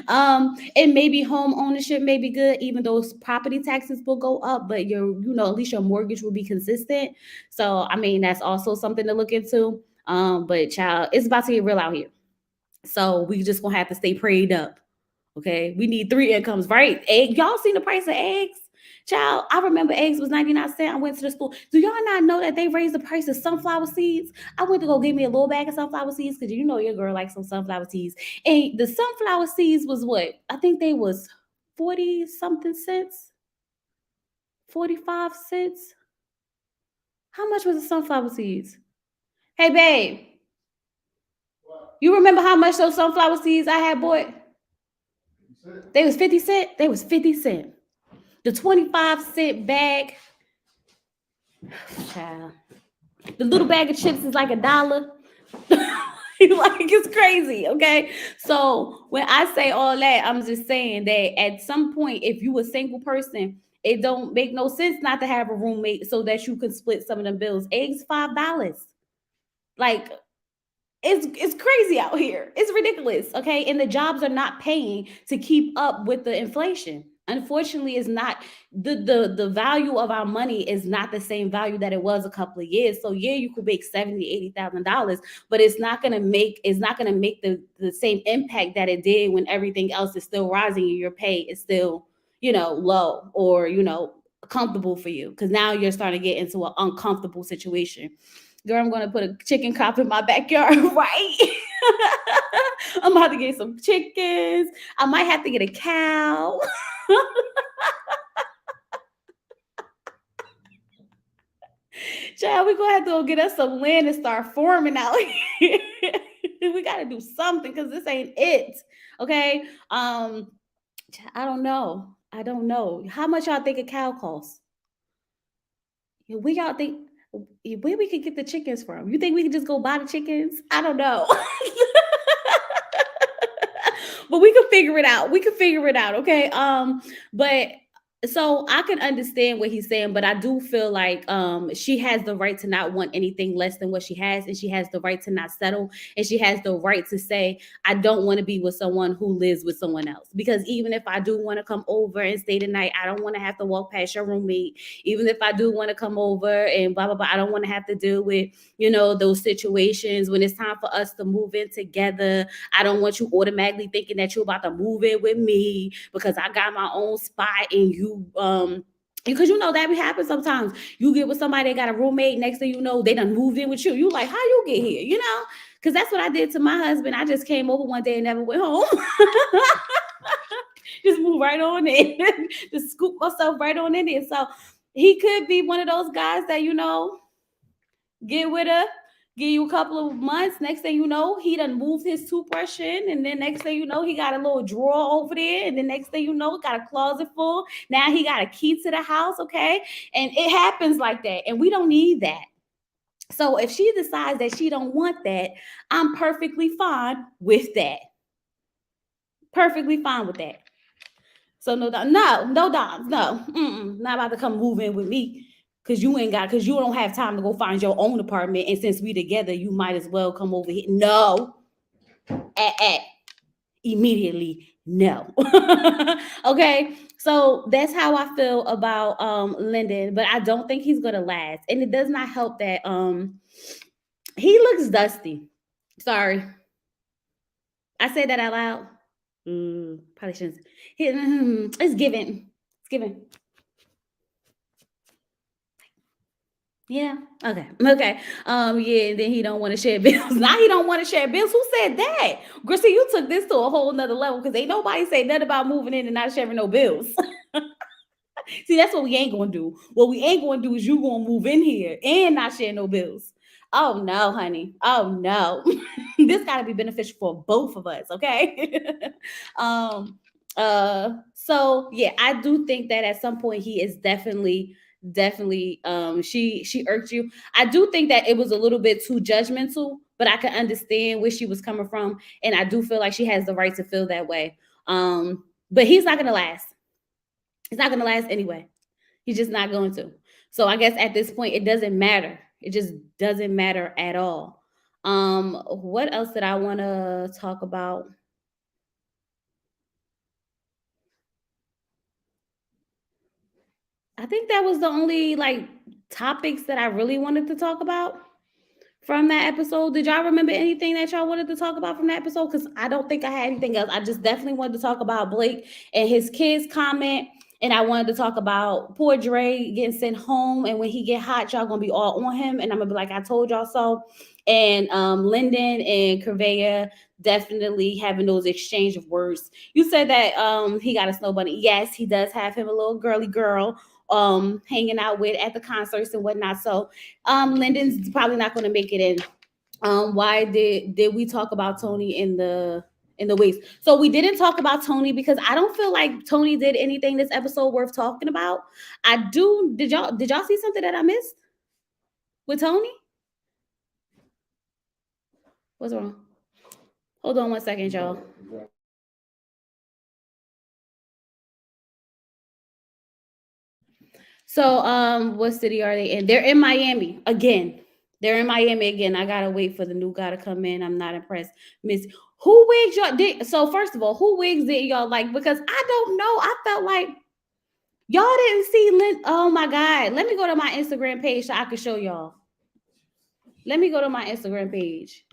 And maybe home ownership may be good, even though property taxes will go up, but at least your mortgage will be consistent. So I mean, that's also something to look into. But child, it's about to get real out here. So we just gonna have to stay prayed up. Okay, we need 3 incomes, right? Egg, y'all seen the price of eggs? Child, I remember eggs was 99 cents. I went to the store. Do y'all not know that they raised the price of sunflower seeds? I went to go get me a little bag of sunflower seeds because you know your girl likes some sunflower seeds. And the sunflower seeds was what? I think they was 40 something cents, 45 cents. How much was the sunflower seeds? Hey, babe, you remember how much those sunflower seeds I had bought? They was 50 cents. They was 50 cents. The 25-cent bag, child. The little bag of chips is like $1. Like, it's crazy, okay? So when I say all that, I'm just saying that at some point, if you a single person, it don't make no sense not to have a roommate so that you can split some of them bills. Eggs, $5. Like, it's crazy out here. It's ridiculous, okay? And the jobs are not paying to keep up with the inflation. Unfortunately, it's not the value of our money is not the same value that it was a couple of years. So yeah, you could make $70,000-$80,000, but it's not gonna make the same impact that it did when everything else is still rising and your pay is still, low or comfortable for you. Because now you're starting to get into an uncomfortable situation. Girl, I'm gonna put a chicken coop in my backyard, right? I'm about to get some chickens. I might have to get a cow. Child, we're gonna have to go get us some land and start farming out here. We gotta do something because this ain't it. Okay. I don't know. How much y'all think a cow costs? We y'all think where we could get the chickens from? You think we could just go buy the chickens? I don't know. But we can figure it out. Okay. But so I can understand what he's saying, but I do feel like she has the right to not want anything less than what she has, and she has the right to not settle, and she has the right to say, I don't want to be with someone who lives with someone else. Because even if I do want to come over and stay the night, I don't want to have to walk past your roommate. Even if I do want to come over and blah blah blah, I don't want to have to deal with those situations when it's time for us to move in together. I don't want you automatically thinking that you're about to move in with me because I got my own spot and you because that happens sometimes. You get with somebody that got a roommate, next thing you know, they done moved in with you. You like, how you get here? Because that's what I did to my husband. I just came over one day and never went home. Just moved right on in. Just scoop myself right on in there. So he could be one of those guys that, get with her, give you a couple of months. Next thing you know, he done moved his toothbrush in. And then next thing you know, he got a little drawer over there. And then next thing you know, got a closet full. Now he got a key to the house, okay? And it happens like that. And we don't need that. So if she decides that she don't want that, I'm perfectly fine with that. Perfectly fine with that. So no, Doms, not about to come move in with me. Because you don't have time to go find your own apartment. And since we together, you might as well come over here. No. Immediately, no. Okay. So that's how I feel about Lyndon. But I don't think he's gonna last. And it does not help that he looks dusty. Sorry. I said that out loud. Probably shouldn't. It's given. Yeah. Okay. Yeah. And then he don't want to share bills. Now he don't want to share bills. Who said that? Grissie, you took this to a whole nother level because ain't nobody say nothing about moving in and not sharing no bills. See, that's what we ain't gonna do. What we ain't gonna do is you gonna move in here and not share no bills. Oh no, honey. Oh no. This gotta be beneficial for both of us, okay? So yeah, I do think that at some point he is definitely she irked you. I do think that it was a little bit too judgmental, but I can understand where she was coming from, and I do feel like she has the right to feel that way. But he's not gonna last. He's not gonna last anyway. He's just not going to. So I guess at this point it doesn't matter. It just doesn't matter at all. What else did I want to talk about? I think that was the only topics that I really wanted to talk about. from that episode? Did y'all remember anything that y'all wanted to talk about from that episode? Because I don't think I had anything else. I just definitely wanted to talk about Blake and his kids comment. And I wanted to talk about poor Dre getting sent home. And when he get hot, y'all gonna be all on him. And I'm gonna be like, I told y'all so. And Lyndon and Curveya definitely having those exchange of words. You said that he got a snow bunny. Yes, he does have him a little girly girl hanging out with at the concerts and whatnot. So Lyndon's probably not going to make it in. Why did we talk about Tony in the weeks? So we didn't talk about Tony because I don't feel like Tony did anything this episode worth talking about. Did y'all see something that I missed with Tony? What's wrong? Hold on 1 second, y'all. So what city are they in? They're in Miami again. They're in Miami again. I gotta wait for the new guy to come in. I'm not impressed. Miss, who wigs y'all did? So first of all, who wigs did y'all like? Because I don't know. I felt like y'all didn't see Lynn. Oh my God. Let me go to my Instagram page so I can show y'all. Let me go to my Instagram page.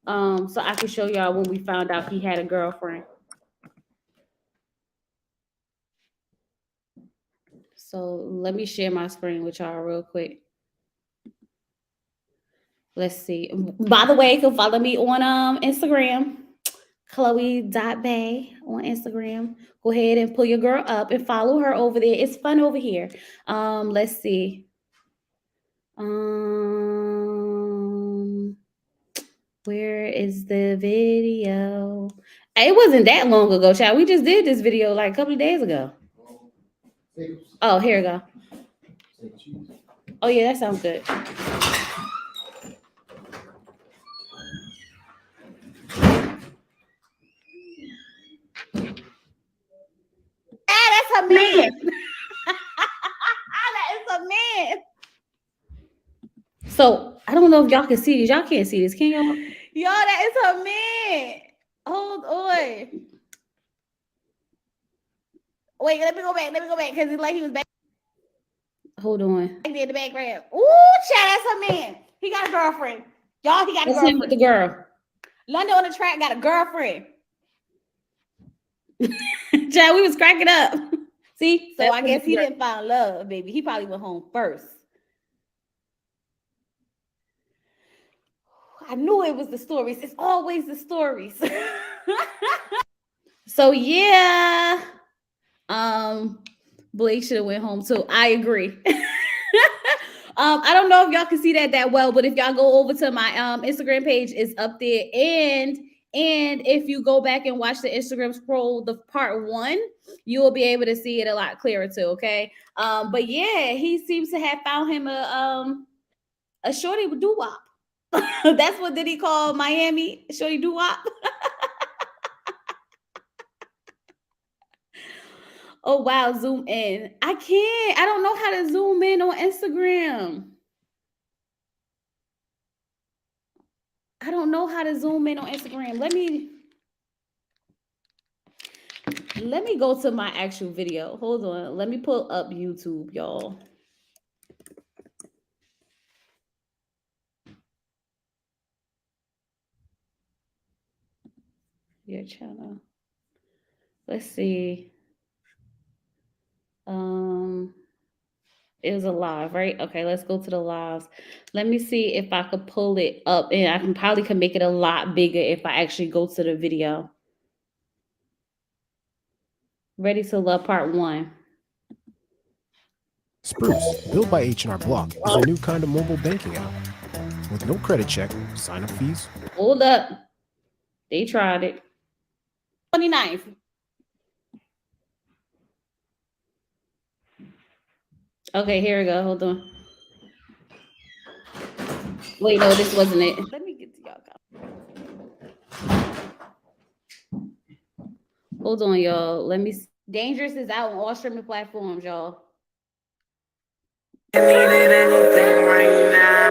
So I can show y'all when we found out he had a girlfriend. So let me share my screen with y'all real quick. Let's see. By the way, you can follow me on Instagram, Chloe.Bay on Instagram. Go ahead and pull your girl up and follow her over there. It's fun over here. Let's see. Where is the video? It wasn't that long ago, child. We just did this video like a couple of days ago. Oh, here we go. Oh yeah, that sounds good. That's a man. That is a man. So I don't know if y'all can see this. Y'all can't see this, can y'all? Y'all, that is a man. Hold on. Wait, let me go back. Because it's like he was back. Hold on. In the background. Ooh, child, that's a man. He got a girlfriend. Y'all, he got a girlfriend. With the girl. London on the track got a girlfriend. Child, we was cracking up. See? So I guess he didn't find love, baby. He probably went home first. I knew it was the stories. It's always the stories. So yeah. Blake should have went home too. I agree. I don't know if y'all can see that well, but if y'all go over to my Instagram page, it's up there. And if you go back and watch the Instagram scroll, the part 1, you will be able to see it a lot clearer too. Okay. But yeah, he seems to have found him a shorty with doo-wop. That's what did he call Miami? Shorty doo-wop. Oh wow, zoom in. I can't. I don't know how to zoom in on Instagram. I don't know how to zoom in on Instagram. Let me go to my actual video. Hold on. Let me pull up YouTube, y'all. Your channel. Let's see. It was a live, right? Okay, let's go to the lives. Let me see if I could pull it up, and I can probably make it a lot bigger if I actually go to the video. Ready to Love Part 1. Spruce, built by H&R Block, is a new kind of mobile banking app. With no credit check, sign-up fees. Hold up. They tried it. 29th. Okay, here we go. Hold on. Wait, no, this wasn't it. Let me get to y'all. Hold on, y'all. Let me see. Dangerous is out on all streaming platforms, y'all. I needed anything right now.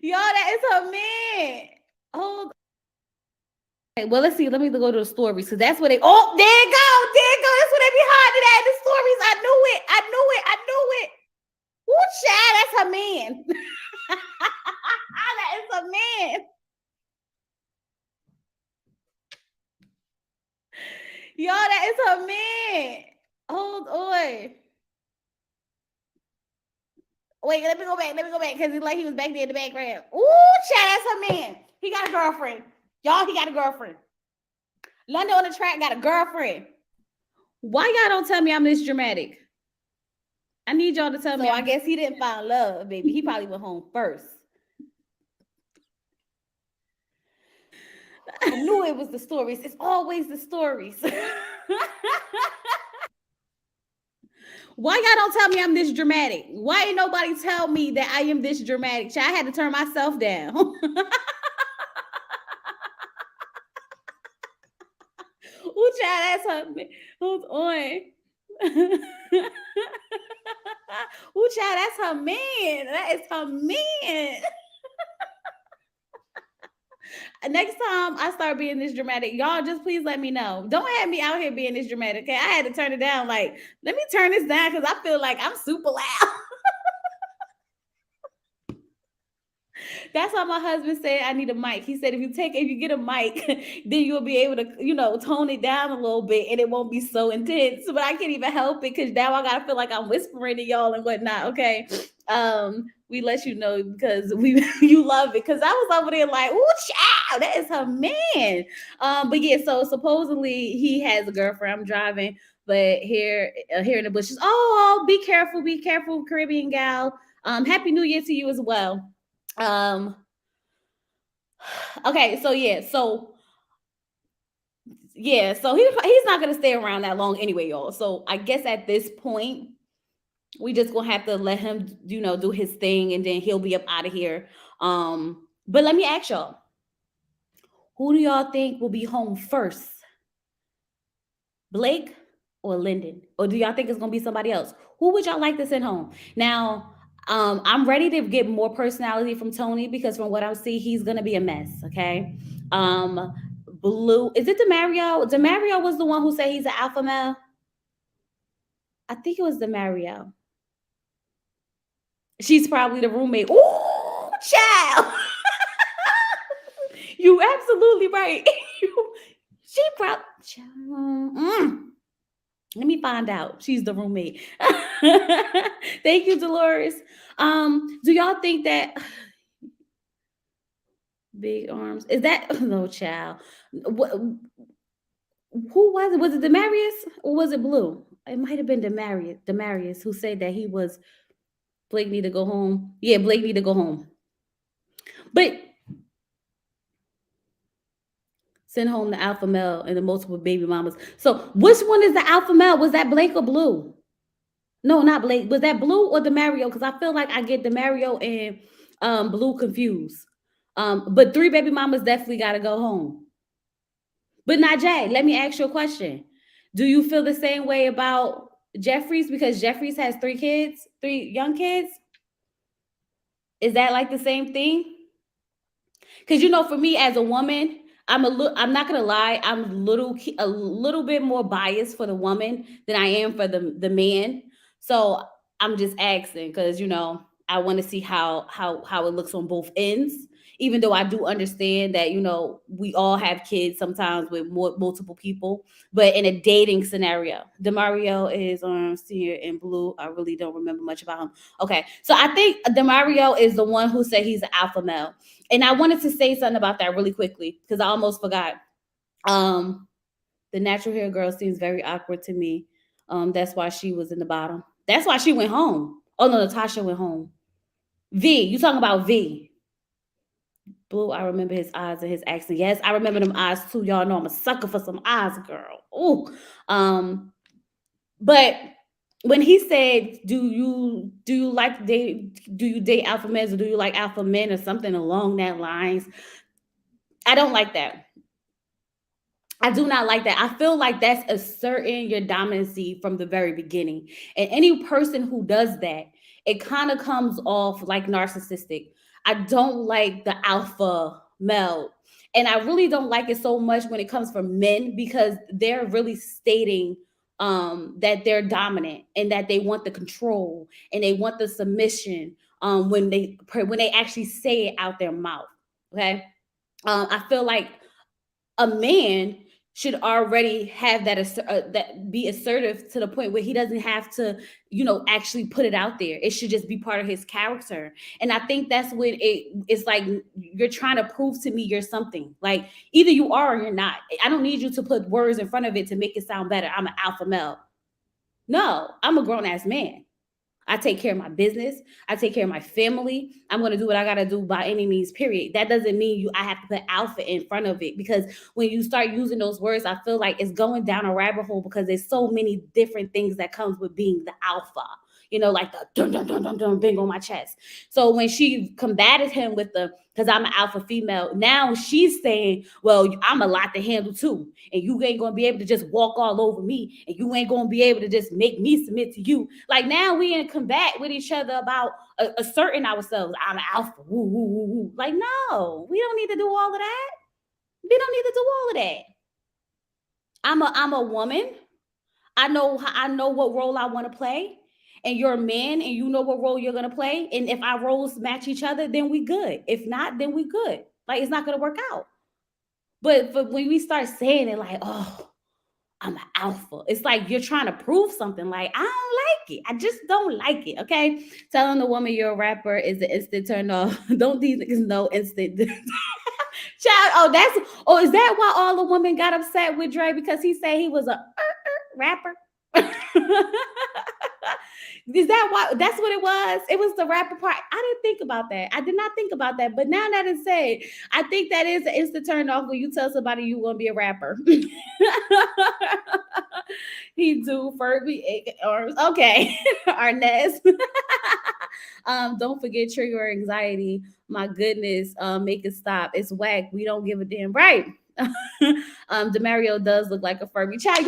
Y'all, that is her man. Hold Okay, well, let's see. Let me go to the stories because that's where they. Oh, there it go. There it go. That's where they be hiding at in the stories. I knew it. I knew it. I knew it. Ooh, child, that's her man. That is a man. Y'all, that is her man. Hold on. Wait, let me go back. Let me go back because it's like he was back there in the background. Ooh, child, that's her man. He got a girlfriend. Y'all, he got a girlfriend. Lyndon on the track got a girlfriend. Why y'all don't tell me I'm this dramatic? I need y'all to tell me. I guess he didn't find love, baby. He probably went home first. I knew it was the stories. It's always the stories. Why y'all don't tell me I'm this dramatic? Why ain't nobody tell me that I am this dramatic? I had to turn myself down. Ooh, child, that's her. Hold on. Ooh, child, that's her man. That is her man. Next time I start being this dramatic, y'all just please let me know. Don't have me out here being this dramatic. Okay, I had to turn it down. Like, let me turn this down because I feel like I'm super loud. That's why my husband said I need a mic. He said if you get a mic, then you'll be able to, tone it down a little bit and it won't be so intense. But I can't even help it because now I gotta feel like I'm whispering to y'all and whatnot. Okay. We let you know because you love it. Cause I was over there like, ooh, child, that is her man. But yeah, so supposedly he has a girlfriend. I'm driving, but here in the bushes. Oh, be careful, Caribbean gal. Happy New Year to you as well. Okay, so he's not gonna stay around that long anyway, y'all. So I guess at this point, we just gonna have to let him, do his thing, and then he'll be up out of here. But let me ask y'all, who do y'all think will be home first? Blake or Lyndon? Or do y'all think it's gonna be somebody else? Who would y'all like to send home? Now, I'm ready to get more personality from Tony because from what I see, he's gonna be a mess. Okay. Blue, is it Demario? Demario was the one who said he's an alpha male. I think it was Demario. She's probably the roommate. Ooh, child. You absolutely right. She probably. Let me find out. She's the roommate. Thank you, Dolores. Do y'all think that big arms is that no child? What? Who was it? Was it Demarius or was it Blue? It might have been Demarius who said that he was Blake need to go home. Yeah, Blake need to go home. But send home the alpha male and the multiple baby mamas. So which one is the alpha male? Was that Blake or Blue? No, not Blake. Was that Blue or Demario? Because I feel like I get Demario and Blue confused. But 3 baby mamas definitely got to go home. But Najee, let me ask you a question. Do you feel the same way about Jeffries? Because Jeffries has 3 kids, 3 young kids. Is that like the same thing? Because for me as a woman, I'm not gonna lie, I'm a little bit more biased for the woman than I am for the man. So I'm just asking because I want to see how it looks on both ends. Even though I do understand that we all have kids sometimes with multiple people, but in a dating scenario, Demario is senior and Blue. I really don't remember much about him. Okay, so I think Demario is the one who said he's an alpha male, and I wanted to say something about that really quickly because I almost forgot. The natural hair girl seems very awkward to me. That's why she was in the bottom. That's why she went home. Oh no, Natasha went home. V, you talking about V? Blue, I remember his eyes and his accent. Yes, I remember them eyes too. Y'all know I'm a sucker for some eyes, girl. Ooh. But when he said, do you date alpha men or do you like alpha men or something along that lines? I don't like that. I do not like that. I feel like that's asserting your dominancy from the very beginning. And any person who does that, it kind of comes off like narcissistic. I don't like the alpha male. And I really don't like it so much when it comes from men, because they're really stating that they're dominant and that they want the control and they want the submission when they actually say it out their mouth. Okay. I feel like a man should already have that be assertive to the point where he doesn't have to, actually put it out there. It should just be part of his character. And I think that's when it's like you're trying to prove to me you're something. Like either you are or you're not. I don't need you to put words in front of it to make it sound better. I'm an alpha male. No, I'm a grown ass man. I take care of my business. I take care of my family. I'm going to do what I got to do by any means, period. That doesn't mean I have to put alpha in front of it, because when you start using those words, I feel like it's going down a rabbit hole, because there's so many different things that comes with being the alpha, like the dun, dun, dun, dun, dun, bang on my chest. So when she combated him with because I'm an alpha female, now she's saying, well, I'm a lot to handle too. And you ain't going to be able to just walk all over me. And you ain't going to be able to just make me submit to you. Like now we in combat with each other about asserting ourselves. I'm an alpha. Woo, woo, woo, woo. Like, no, we don't need to do all of that. We don't need to do all of that. I'm a woman. I know what role I want to play. And you're a man and you know what role you're going to play. And if our roles match each other, then we good. If not, then we good. Like, it's not going to work out. But when we start saying it like, oh, I'm an alpha, it's like you're trying to prove something. Like, I don't like it. I just don't like it. Okay. Telling the woman you're a rapper is an instant turn off. Don't these niggas know instant? Child, is that why all the women got upset with Dre? Because he said he was a rapper? Is that why? That's what it was. It was the rapper part. I didn't think about that. I did not think about that. But now that it's said, I think that is an instant turn off when you tell somebody you want to be a rapper. He do Furby arms. Okay. Arnez. Don't forget trigger anxiety. My goodness. Make it stop. It's whack. We don't give a damn. Right. Demario does look like a Furby. Child,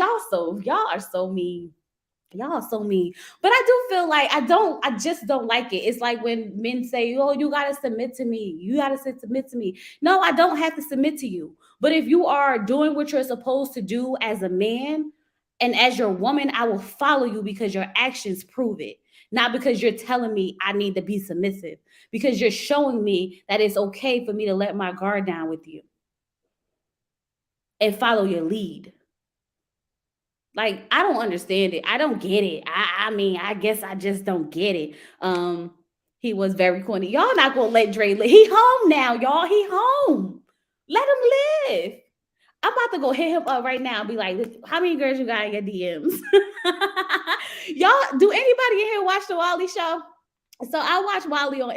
y'all are so mean. Y'all are so mean. But I do feel like I just don't like it. It's like when men say, oh, you got to submit to me. You got to submit to me. No, I don't have to submit to you. But if you are doing what you're supposed to do as a man and as your woman, I will follow you because your actions prove it. Not because you're telling me I need to be submissive. Because you're showing me that it's okay for me to let my guard down with you and follow your lead. Like, I don't understand it. I don't get it. I mean, I guess I just don't get it. He was very corny. Y'all not gonna let Dre live. He home now, y'all. He home. Let him live. I'm about to go hit him up right now and be like, how many girls you got in your DMs? Y'all, do anybody in here watch the Wally show? So I watch Wally on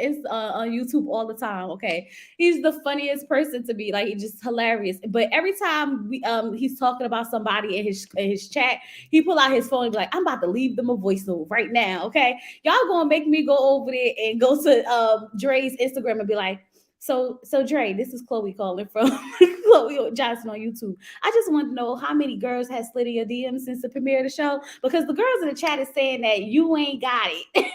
YouTube all the time. Okay, he's the funniest person to be. Like, he's just hilarious. But every time he's talking about somebody in his chat, he pull out his phone and be like, "I'm about to leave them a voice note right now." Okay, y'all gonna make me go over there and go to Dre's Instagram and be like, So Dre, this is Chloe calling from Chloe Johnson on YouTube. I just want to know how many girls has slid in your DMs since the premiere of the show, because the girls in the chat is saying that you ain't got it.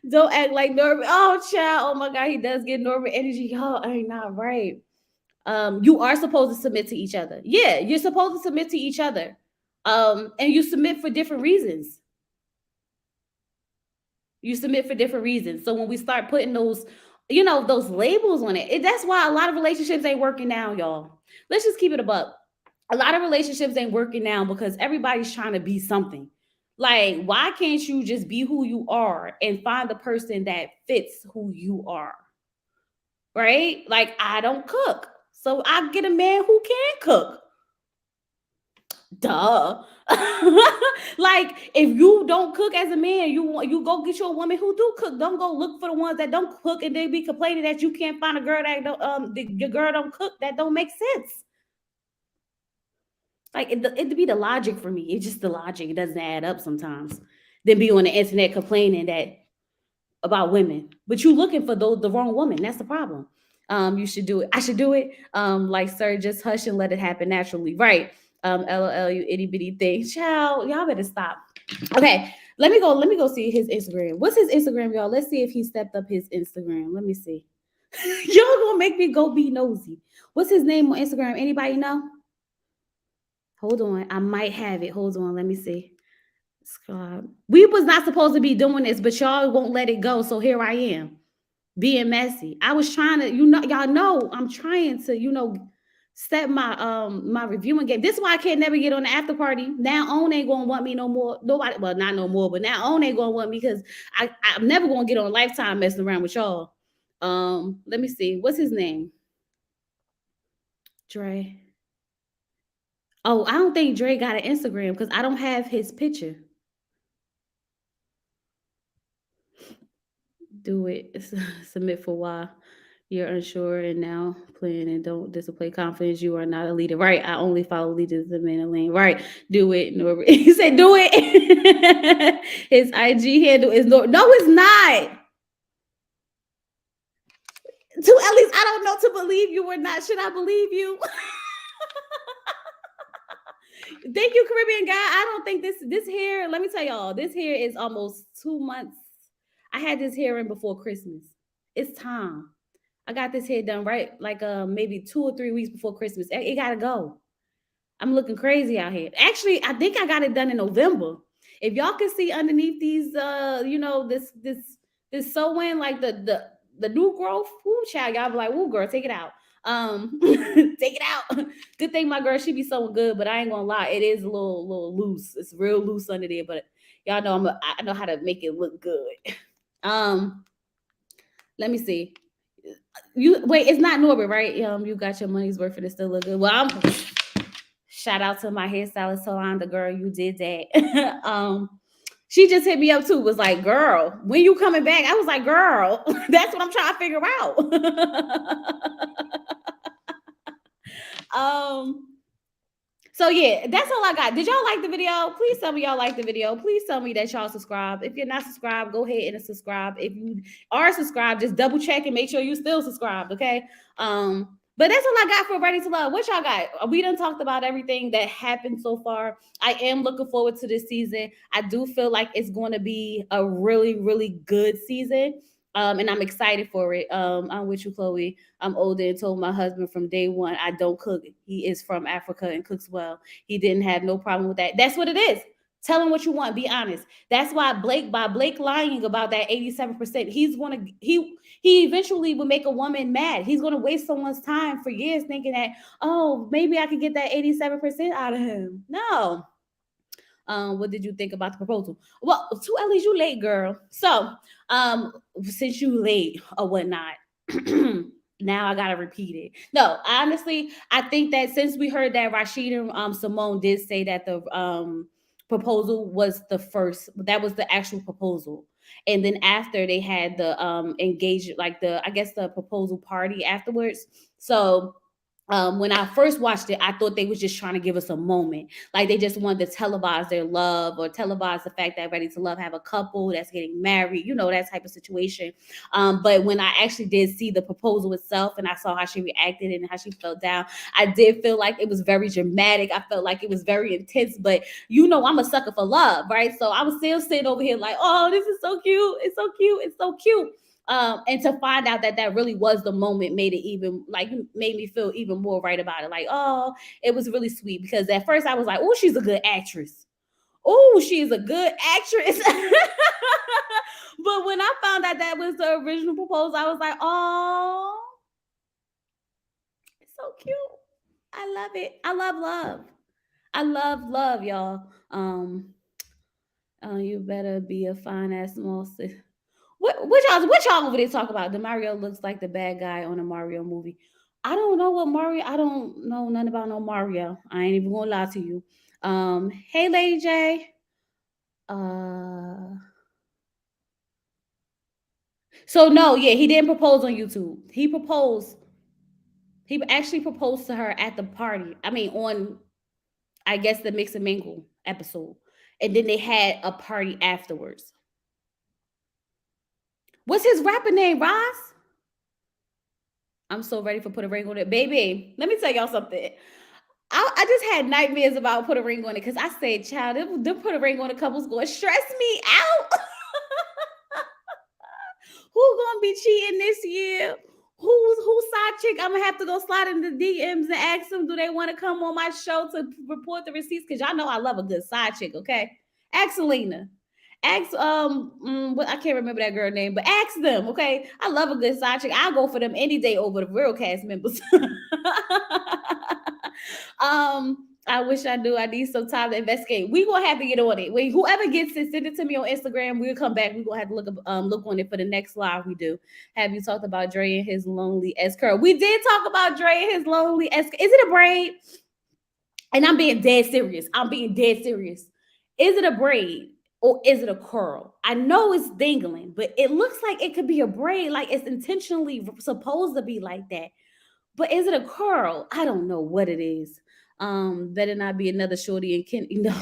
Don't act like Norman. Oh, child. Oh my God, he does get Norman energy. Y'all ain't not right. You are supposed to submit to each other. Yeah, you're supposed to submit to each other. And you submit for different reasons. You submit for different reasons. So when we start putting those labels on it, that's why a lot of relationships ain't working now, y'all. Let's just keep it a buck. A lot of relationships ain't working now because everybody's trying to be something. Like, why can't you just be who you are and find the person that fits who you are? Right? Like, I don't cook, so I get a man who can cook. Duh. Like, if you don't cook as a man, you go get you a woman who do cook. Don't go look for the ones that don't cook and they be complaining that you can't find a girl that your girl don't cook. That don't make sense. Like, it'd be the logic for me. It's just the logic. It doesn't add up sometimes. Then be on the internet complaining about women, but you looking for the wrong woman. That's the problem. You should do it. I should do it. Like, sir, just hush and let it happen naturally. Right. LOL, you itty bitty thing. Child, y'all better stop. Okay, let me go see his Instagram. What's his Instagram, y'all? Let's see if he stepped up his Instagram. Let me see. Y'all gonna make me go be nosy. What's his name on Instagram? Anybody know? Hold on, I might have it. Hold on, let me see. Scrub. We was not supposed to be doing this, but y'all won't let it go. So here I am, being messy. I was trying to, y'all know I'm trying to, set my reviewing game. This is why I can't never get on the after party. Now on ain't gonna want me no more. Nobody, well, not no more, but now on ain't gonna want me because I'm never gonna get on Lifetime messing around with y'all. Let me see. What's his name? Dre. Oh, I don't think Dre got an Instagram because I don't have his picture. Do it. Submit for why you're unsure and now plan and don't display confidence. You are not a leader. Right. I only follow leaders in men and lane. Right. Do it. Norbert. He said, do it. His IG handle is no, it's not. At least I don't know to believe you or not. Should I believe you? Thank you, Caribbean guy. I don't think this hair, let me tell y'all, this hair is almost 2 months. I had this hair in before Christmas. It's time. I got this hair done right, like maybe 2 or 3 weeks before Christmas. It gotta go. I'm looking crazy out here. Actually, I think I got it done in November. If y'all can see underneath these, this sewing, like the new growth, woo, child, y'all be like, woo, girl, take it out. Take it out. Good thing my girl, she be sewing good, but I ain't gonna lie, it is a little loose. It's real loose under there, but y'all know I know how to make it look good. Let me see. You wait, it's not Norbert, right? You got your money's worth and it still look good. Well, shout out to my hairstylist, Solanda, girl, you did that. She just hit me up too, was like, girl, when you coming back? I was like, girl, that's what I'm trying to figure out. So yeah, that's all I got. Did y'all like the video? Please tell me y'all like the video. Please tell me that y'all subscribe. If you're not subscribed, go ahead and subscribe. If you are subscribed, just double check and make sure you still subscribed, okay? But that's all I got for Ready to Love. What y'all got? We done talked about everything that happened so far. I am looking forward to this season. I do feel like it's going to be a really, really good season. And I'm excited for it. I'm with you, Chloe. I'm older and told my husband from day one, I don't cook. He is from Africa and cooks well. He didn't have no problem with that. That's what it is. Tell him what you want. Be honest. That's why Blake lying about that 87%, he eventually will make a woman mad. He's gonna waste someone's time for years thinking that, oh, maybe I could get that 87% out of him. No. What did you think about the proposal? Well, to at least you late, girl. So, since you late or whatnot, now I gotta repeat it. No, honestly, I think that since we heard that Rashid and Simone did say that the proposal was the first, that was the actual proposal. And then after they had the engagement, like the proposal party afterwards. So when I first watched it, I thought they was just trying to give us a moment. Like they just wanted to televise their love or televise the fact that Ready to Love have a couple that's getting married, that type of situation. But when I actually did see the proposal itself and I saw how she reacted and how she felt down, I did feel like it was very dramatic. I felt like it was very intense, but I'm a sucker for love, right? So I was still sitting over here like, oh, this is so cute. It's so cute. It's so cute. And to find out that really was the moment made me feel even more right about it. Like, oh, it was really sweet because at first I was like, oh, she's a good actress. Oh, she's a good actress. But when I found out that was the original proposal, I was like, oh, it's so cute. I love it. I love love. I love love, y'all. You better be a fine ass small sis. What y'all over there talk about? The Mario looks like the bad guy on a Mario movie. I don't know what Mario. I don't know nothing about no Mario. I ain't even gonna lie to you. Hey, Lady J. So no, yeah, he didn't propose on YouTube. He actually proposed to her at the party. I mean, on I guess the Mix and Mingle episode, and then they had a party afterwards. What's his rapper name, Ross? I'm so ready for put a ring on it. Baby, let me tell y'all something. I just had nightmares about put a ring on it because I said, child, them put a ring on a couple's going to stress me out. Who gonna be cheating this year? Who's side chick? I'm gonna have to go slide in the DMs and ask them, do they want to come on my show to report the receipts? Because y'all know I love a good side chick, okay? Ask Selena. Ask I can't remember that girl name, but ask them, okay? I love a good side chick. I'll go for them any day over the real cast members. I wish I knew. I need some time to investigate. We gonna have to get on it. When whoever gets it, send it to me on Instagram. We'll come back. We gonna have to look on it for the next live we do. Have you talked about Dre and his lonely S curl? We did talk about Dre and his lonely S. Is it a braid? And I'm being dead serious. Is it a braid or is it a curl? I know it's dangling, but it looks like it could be a braid. Like it's intentionally supposed to be like that. But is it a curl? I don't know what it is. Better not be another shorty and Ken. No,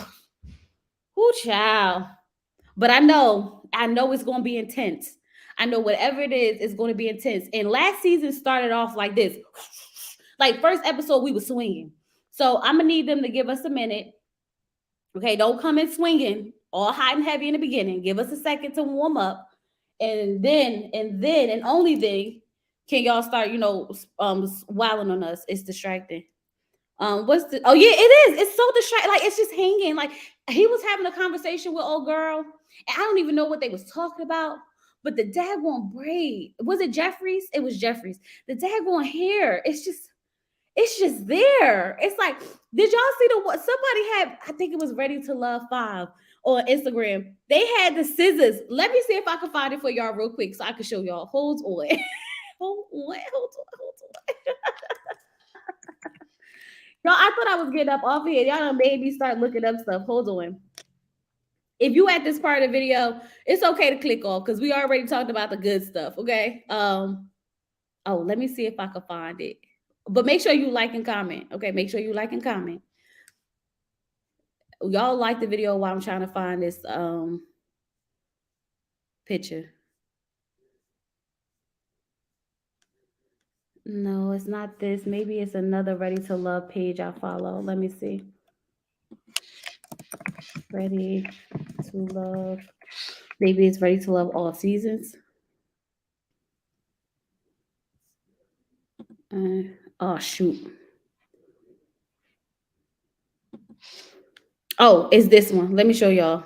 who child? But I know it's gonna be intense. I know whatever it is, it's gonna be intense. And last season started off like this. Like first episode, we were swinging. So I'm gonna need them to give us a minute. Okay, don't come in swinging all hot and heavy in the beginning. Give us a second to warm up, and then and only then can y'all start, wilding on us. It's distracting. What's the? Oh yeah, it is. It's so distracting. Like it's just hanging. Like he was having a conversation with old girl, and I don't even know what they was talking about. But the daggone braid, was it Jeffries? It was Jeffries. The daggone hair, it's just there. It's like, did y'all see what somebody had? I think it was Ready to Love 5 on Instagram. They had the scissors. Let me see if I can find it for y'all real quick so I can show y'all. Hold on. Hold on. Y'all, I thought I was getting up off here. Y'all done made me start looking up stuff. Hold on. If you at this part of the video, it's okay to click off because we already talked about the good stuff. Okay. Let me see if I can find it. But make sure you like and comment. Okay, make sure you like and comment. Y'all like the video while I'm trying to find this picture. No, it's not this. Maybe it's another Ready to Love page I follow. Let me see. Ready to Love. Maybe it's Ready to Love All Seasons. Oh, shoot. Oh, it's this one. Let me show y'all.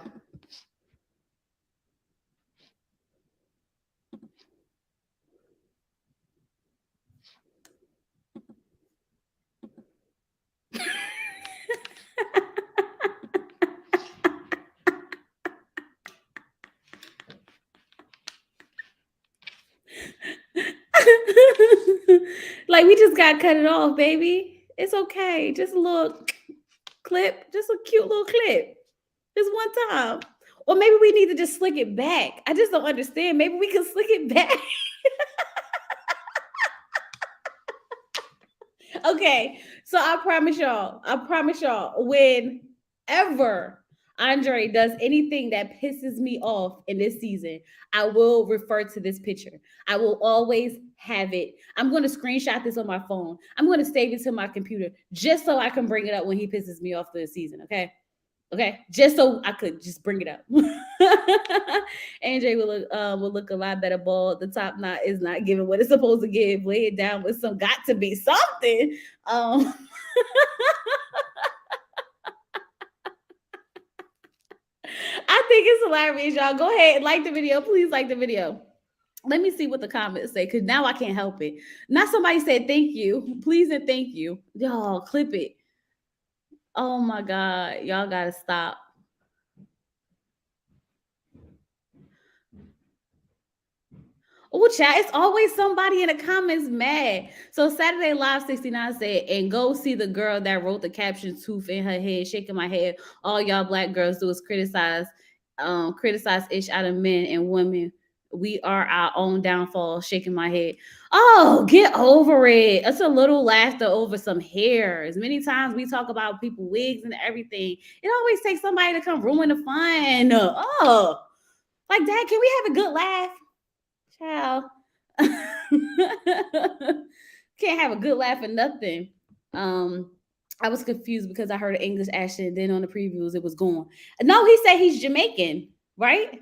Like we just got cut it off, baby. It's okay. Just a little clip, just a cute little clip. Just one time. Or maybe we need to just slick it back. I just don't understand. Maybe we can slick it back. Okay, so I promise y'all, whenever Andre does anything that pisses me off in this season, I will refer to this picture. I will always have it. I'm going to screenshot this on my phone. I'm going to save it to my computer just so I can bring it up when he pisses me off this season, okay? Okay, just so I could just bring it up. AJ will look a lot better bald. The top knot is not giving what it's supposed to give. Lay it down with some got to be something. I think it's hilarious, y'all. Go ahead and like the video. Please like the video. Let me see what the comments say, because now I can't help it. Not somebody said thank you. Please and thank you. Y'all, clip it. Oh my God, y'all gotta stop. Oh, chat, it's always somebody in the comments mad. So Saturday Live 69 said, and go see the girl that wrote the caption, tooth in her head, shaking my head. All y'all black girls do is criticize ish out of men and women. We are our own downfall, shaking my head. Oh, get over it. It's a little laughter over some hairs. Many times we talk about people wigs and everything. It always takes somebody to come ruin the fun. Oh, like that. Can we have a good laugh? Child. Can't have a good laugh or nothing. I was confused because I heard an English accent. Then on the previews, it was gone. No, he said he's Jamaican, right?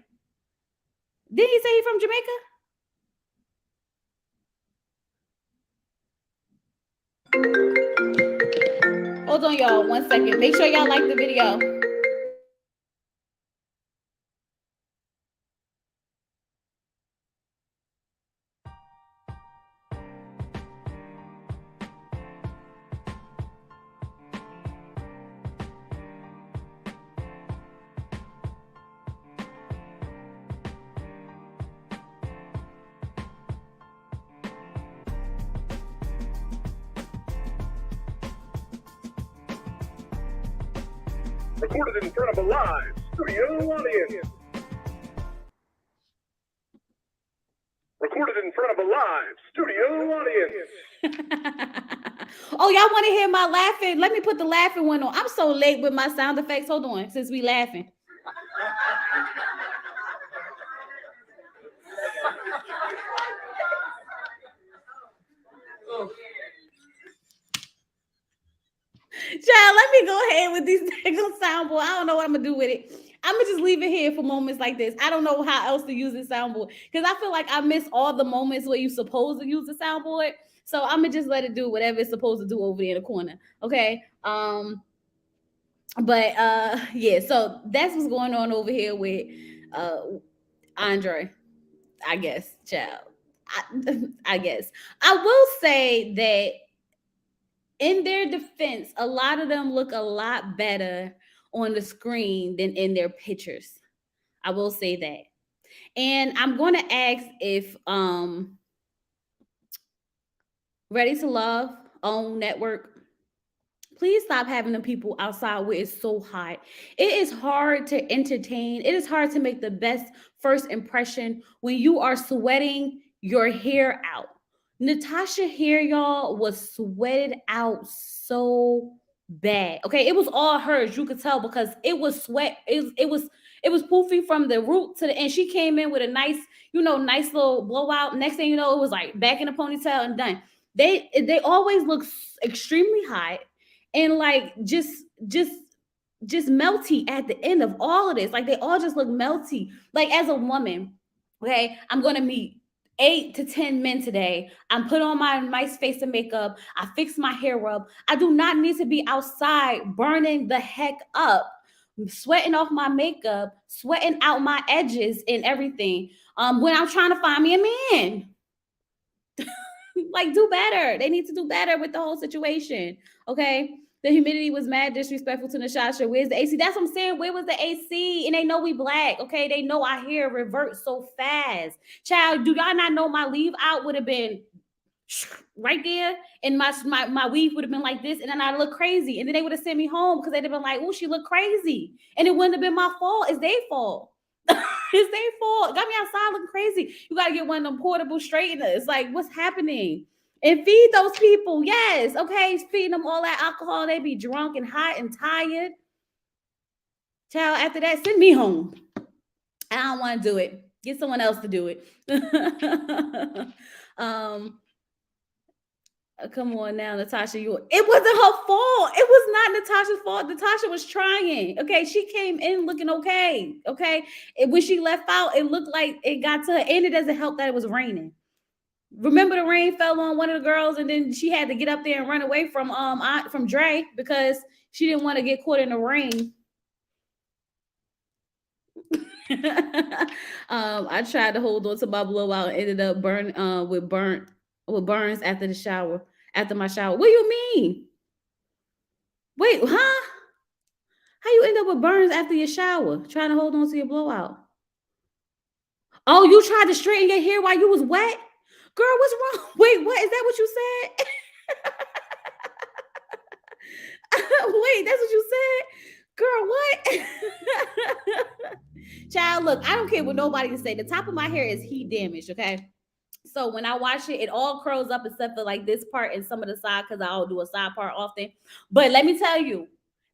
Did he say he's from Jamaica? Hold on, y'all. 1 second. Make sure y'all like the video. Recorded in front of a live studio audience. Recorded in front of a live studio audience. Oh, y'all want to hear my laughing? Let me put the laughing one on. I'm so late with my sound effects. Hold on, since we laughing. Child, let me go ahead with these soundboard. I don't know what I'm gonna do with it. I'm gonna just leave it here for moments like this. I don't know how else to use this soundboard because I feel like I miss all the moments where you're supposed to use the soundboard. So I'm gonna just let it do whatever it's supposed to do over there in the corner. Okay. Yeah, so that's what's going on over here with Andre, I guess, child. I guess. I will say that in their defense, a lot of them look a lot better on the screen than in their pictures. I will say that. And I'm going to ask if Ready to Love own network, please stop having the people outside where it's so hot. It is hard to entertain. It is hard to make the best first impression when you are sweating your hair out. Natasha hair, y'all, was sweated out so bad. Okay, it was all hers. You could tell because it was sweat. It was poofy from the root to the end. She came in with a nice, nice little blowout. Next thing you know, it was like back in a ponytail and done. They always look extremely hot and like just melty at the end of all of this. Like they all just look melty. Like as a woman, okay, I'm gonna meet 8 to 10 men today. I'm put on my nice face and makeup. I fix my hair up. I do not need to be outside burning the heck up, sweating off my makeup, sweating out my edges and everything. When I'm trying to find me a man. Like, do better. They need to do better with the whole situation. Okay. The humidity was mad disrespectful to Natasha. Where's the AC? That's what I'm saying. Where was the AC? And they know we black. Okay. They know our hair reverts so fast. Child, do y'all not know my leave out would have been right there? And my weave would have been like this. And then I look crazy. And then they would have sent me home because they'd have been like, oh, she looked crazy. And it wouldn't have been my fault. It's their fault. It's their fault. Got me outside looking crazy. You got to get one of them portable straighteners. Like, what's happening? And feed those people. Yes. Okay. Feeding them all that alcohol. They be drunk and hot and tired. Child, after that, send me home. I don't want to do it. Get someone else to do it. Come on now, Natasha. It wasn't her fault. It was not Natasha's fault. Natasha was trying. Okay, she came in looking okay. Okay, when she left out, it looked like it got to her, and it doesn't help that it was raining. Remember, the rain fell on one of the girls, and then she had to get up there and run away from Dre because she didn't want to get caught in the rain. I tried to hold on to my blowout, ended up with burns after the shower, after my shower. What do you mean? Wait, huh? How you end up with burns after your shower? Trying to hold on to your blowout. Oh, you tried to straighten your hair while you was wet? Girl, what's wrong? Wait, what? Is that what you said? Wait, that's what you said? Girl, what? Child, look, I don't care what nobody can say. The top of my hair is heat damaged, okay? So when I wash it, it all curls up except for like this part and some of the side because I'll do a side part often. But let me tell you,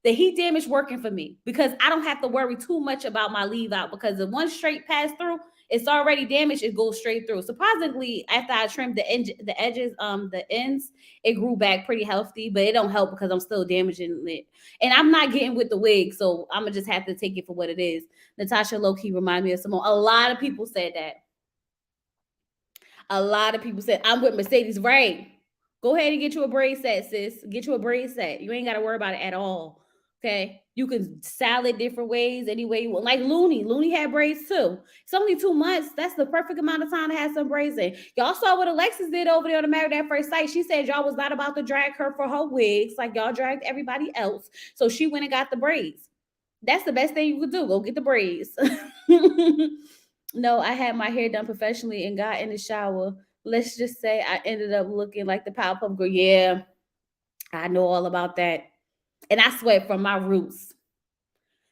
the heat damage working for me because I don't have to worry too much about my leave out because if one straight pass through, it's already damaged, it goes straight through. Surprisingly, after I trimmed the edges, the ends, it grew back pretty healthy, but it don't help because I'm still damaging it. And I'm not getting with the wig, so I'm gonna just have to take it for what it is. Natasha low-key remind me of Simone. A lot of people said that. A lot of people said, I'm with Mercedes, right? Go ahead and get you a braid set, sis. Get you a braid set. You ain't got to worry about it at all. Okay. You can style it different ways, any way you want. Like Looney. Looney had braids too. It's only 2 months. That's the perfect amount of time to have some braids in. Y'all saw what Alexis did over there on the Married at First Sight. She said y'all was not about to drag her for her wigs like y'all dragged everybody else. So she went and got the braids. That's the best thing you could do. Go get the braids. No, I had my hair done professionally and got in the shower. Let's just say I ended up looking like the Powerpuff Girl. Yeah, I know all about that. And I sweat from my roots.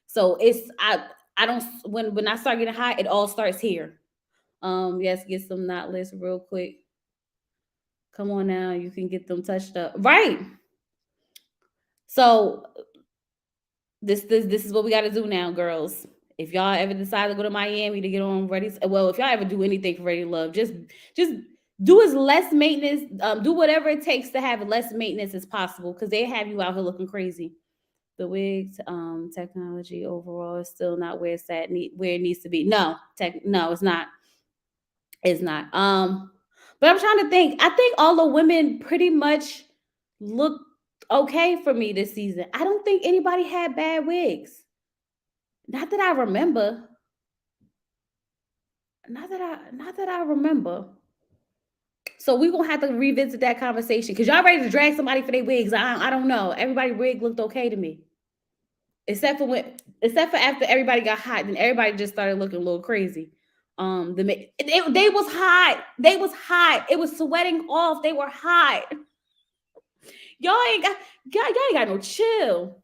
So I don't, when I start getting hot, it all starts here. Yes, get some knotless real quick. Come on now, you can get them touched up. Right. So this is what we got to do now, girls. If y'all ever decide to go to Miami to get on Ready, well, if y'all ever do anything for Ready to Love, just do as less maintenance, do whatever it takes to have less maintenance as possible, because they have you out here looking crazy. The wig technology overall is still not where it's at, where it needs to be. No, it's not. It's not. But I'm trying to think. I think all the women pretty much look okay for me this season. I don't think anybody had bad wigs. Not that I remember. Not that I remember. So we're gonna have to revisit that conversation, because y'all ready to drag somebody for their wigs. I don't know. Everybody's wig looked okay to me. Except for after everybody got hot, then everybody just started looking a little crazy. They was hot. They was hot. It was sweating off. They were hot. Y'all ain't got no chill.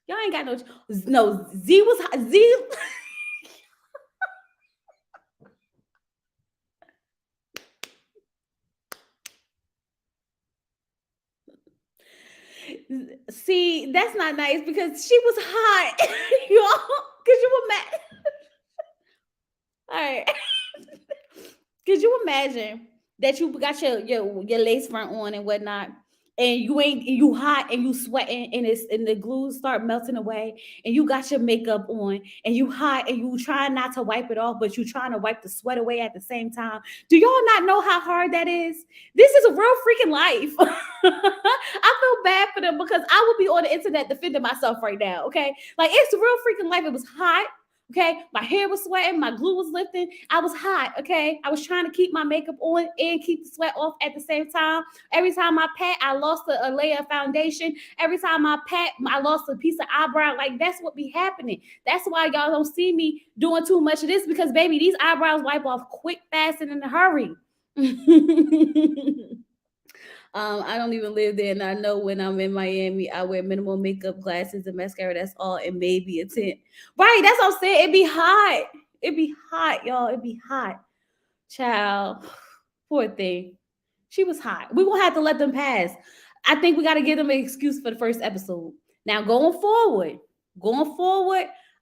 Y'all ain't got no. Z was hot. Z. See, that's not nice, because she was hot. Y'all, could you imagine? All right. Could you imagine that you got your lace front on and whatnot, and you hot and you sweating, and the glue start melting away, and you got your makeup on and you hot and you trying not to wipe it off, but you trying to wipe the sweat away at the same time? Do y'all not know how hard that is? This is a real freaking life. I feel bad for them, because I would be on the internet defending myself right now. Okay, like, it's a real freaking life. It was hot. Okay, my hair was sweating, my glue was lifting. I was hot. Okay, I was trying to keep my makeup on and keep the sweat off at the same time. Every time I pat, I lost a layer of foundation. Every time I pat, I lost a piece of eyebrow. Like, that's what be happening. That's why y'all don't see me doing too much of this, because baby, these eyebrows wipe off quick, fast, and in a hurry. I don't even live there, and I know when I'm in Miami, I wear minimal makeup, glasses, and mascara. That's all, and maybe a tint. Right, that's what I'm saying. It be hot. It be hot, y'all. It be hot. Child, poor thing. She was hot. We gonna have to let them pass. I think we got to give them an excuse for the first episode. Now, going forward,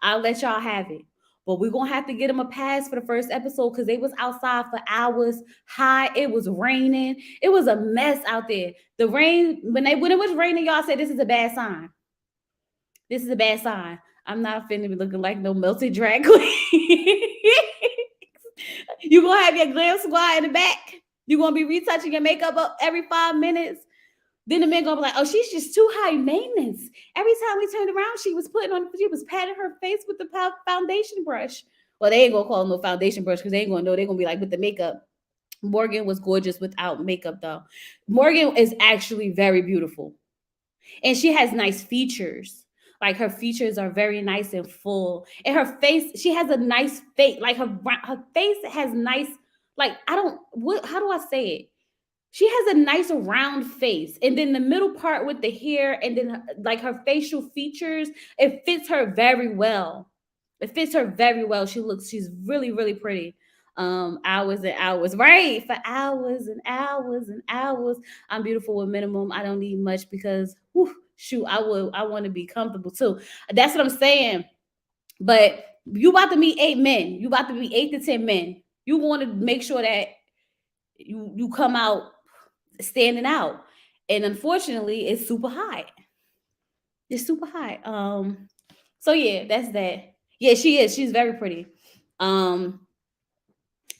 I'll let y'all have it. But we're going to have to get them a pass for the first episode, because they was outside for hours, hot. It was raining. It was a mess out there. The rain, when it was raining, y'all said this is a bad sign. This is a bad sign. I'm not finna be looking like no melted drag queen. You're going to have your glam squad in the back. You're going to be retouching your makeup up every 5 minutes. Then the men gonna be like, oh, she's just too high maintenance. Every time we turned around, she was patting her face with the foundation brush. Well, they ain't gonna call it no foundation brush, because they ain't gonna know. They're gonna be like, with the makeup. Morgan was gorgeous without makeup, though. Morgan is actually very beautiful. And she has nice features. Like, her features are very nice and full. And her face, she has a nice face. Like, her face has nice, like, how do I say it? She has a nice round face, and then the middle part with the hair, and then like her facial features, it fits her very well. It fits her very well. She's really, really pretty. Hours and hours, right? For hours and hours and hours. I'm beautiful with minimum. I don't need much, because I want to be comfortable too. That's what I'm saying. But You about to meet 8 men. You about to meet 8 to 10 men. You want to make sure that you come out standing out. And unfortunately, it's super hot. It's super hot. So yeah, that's that. Yeah, she is. She's very pretty.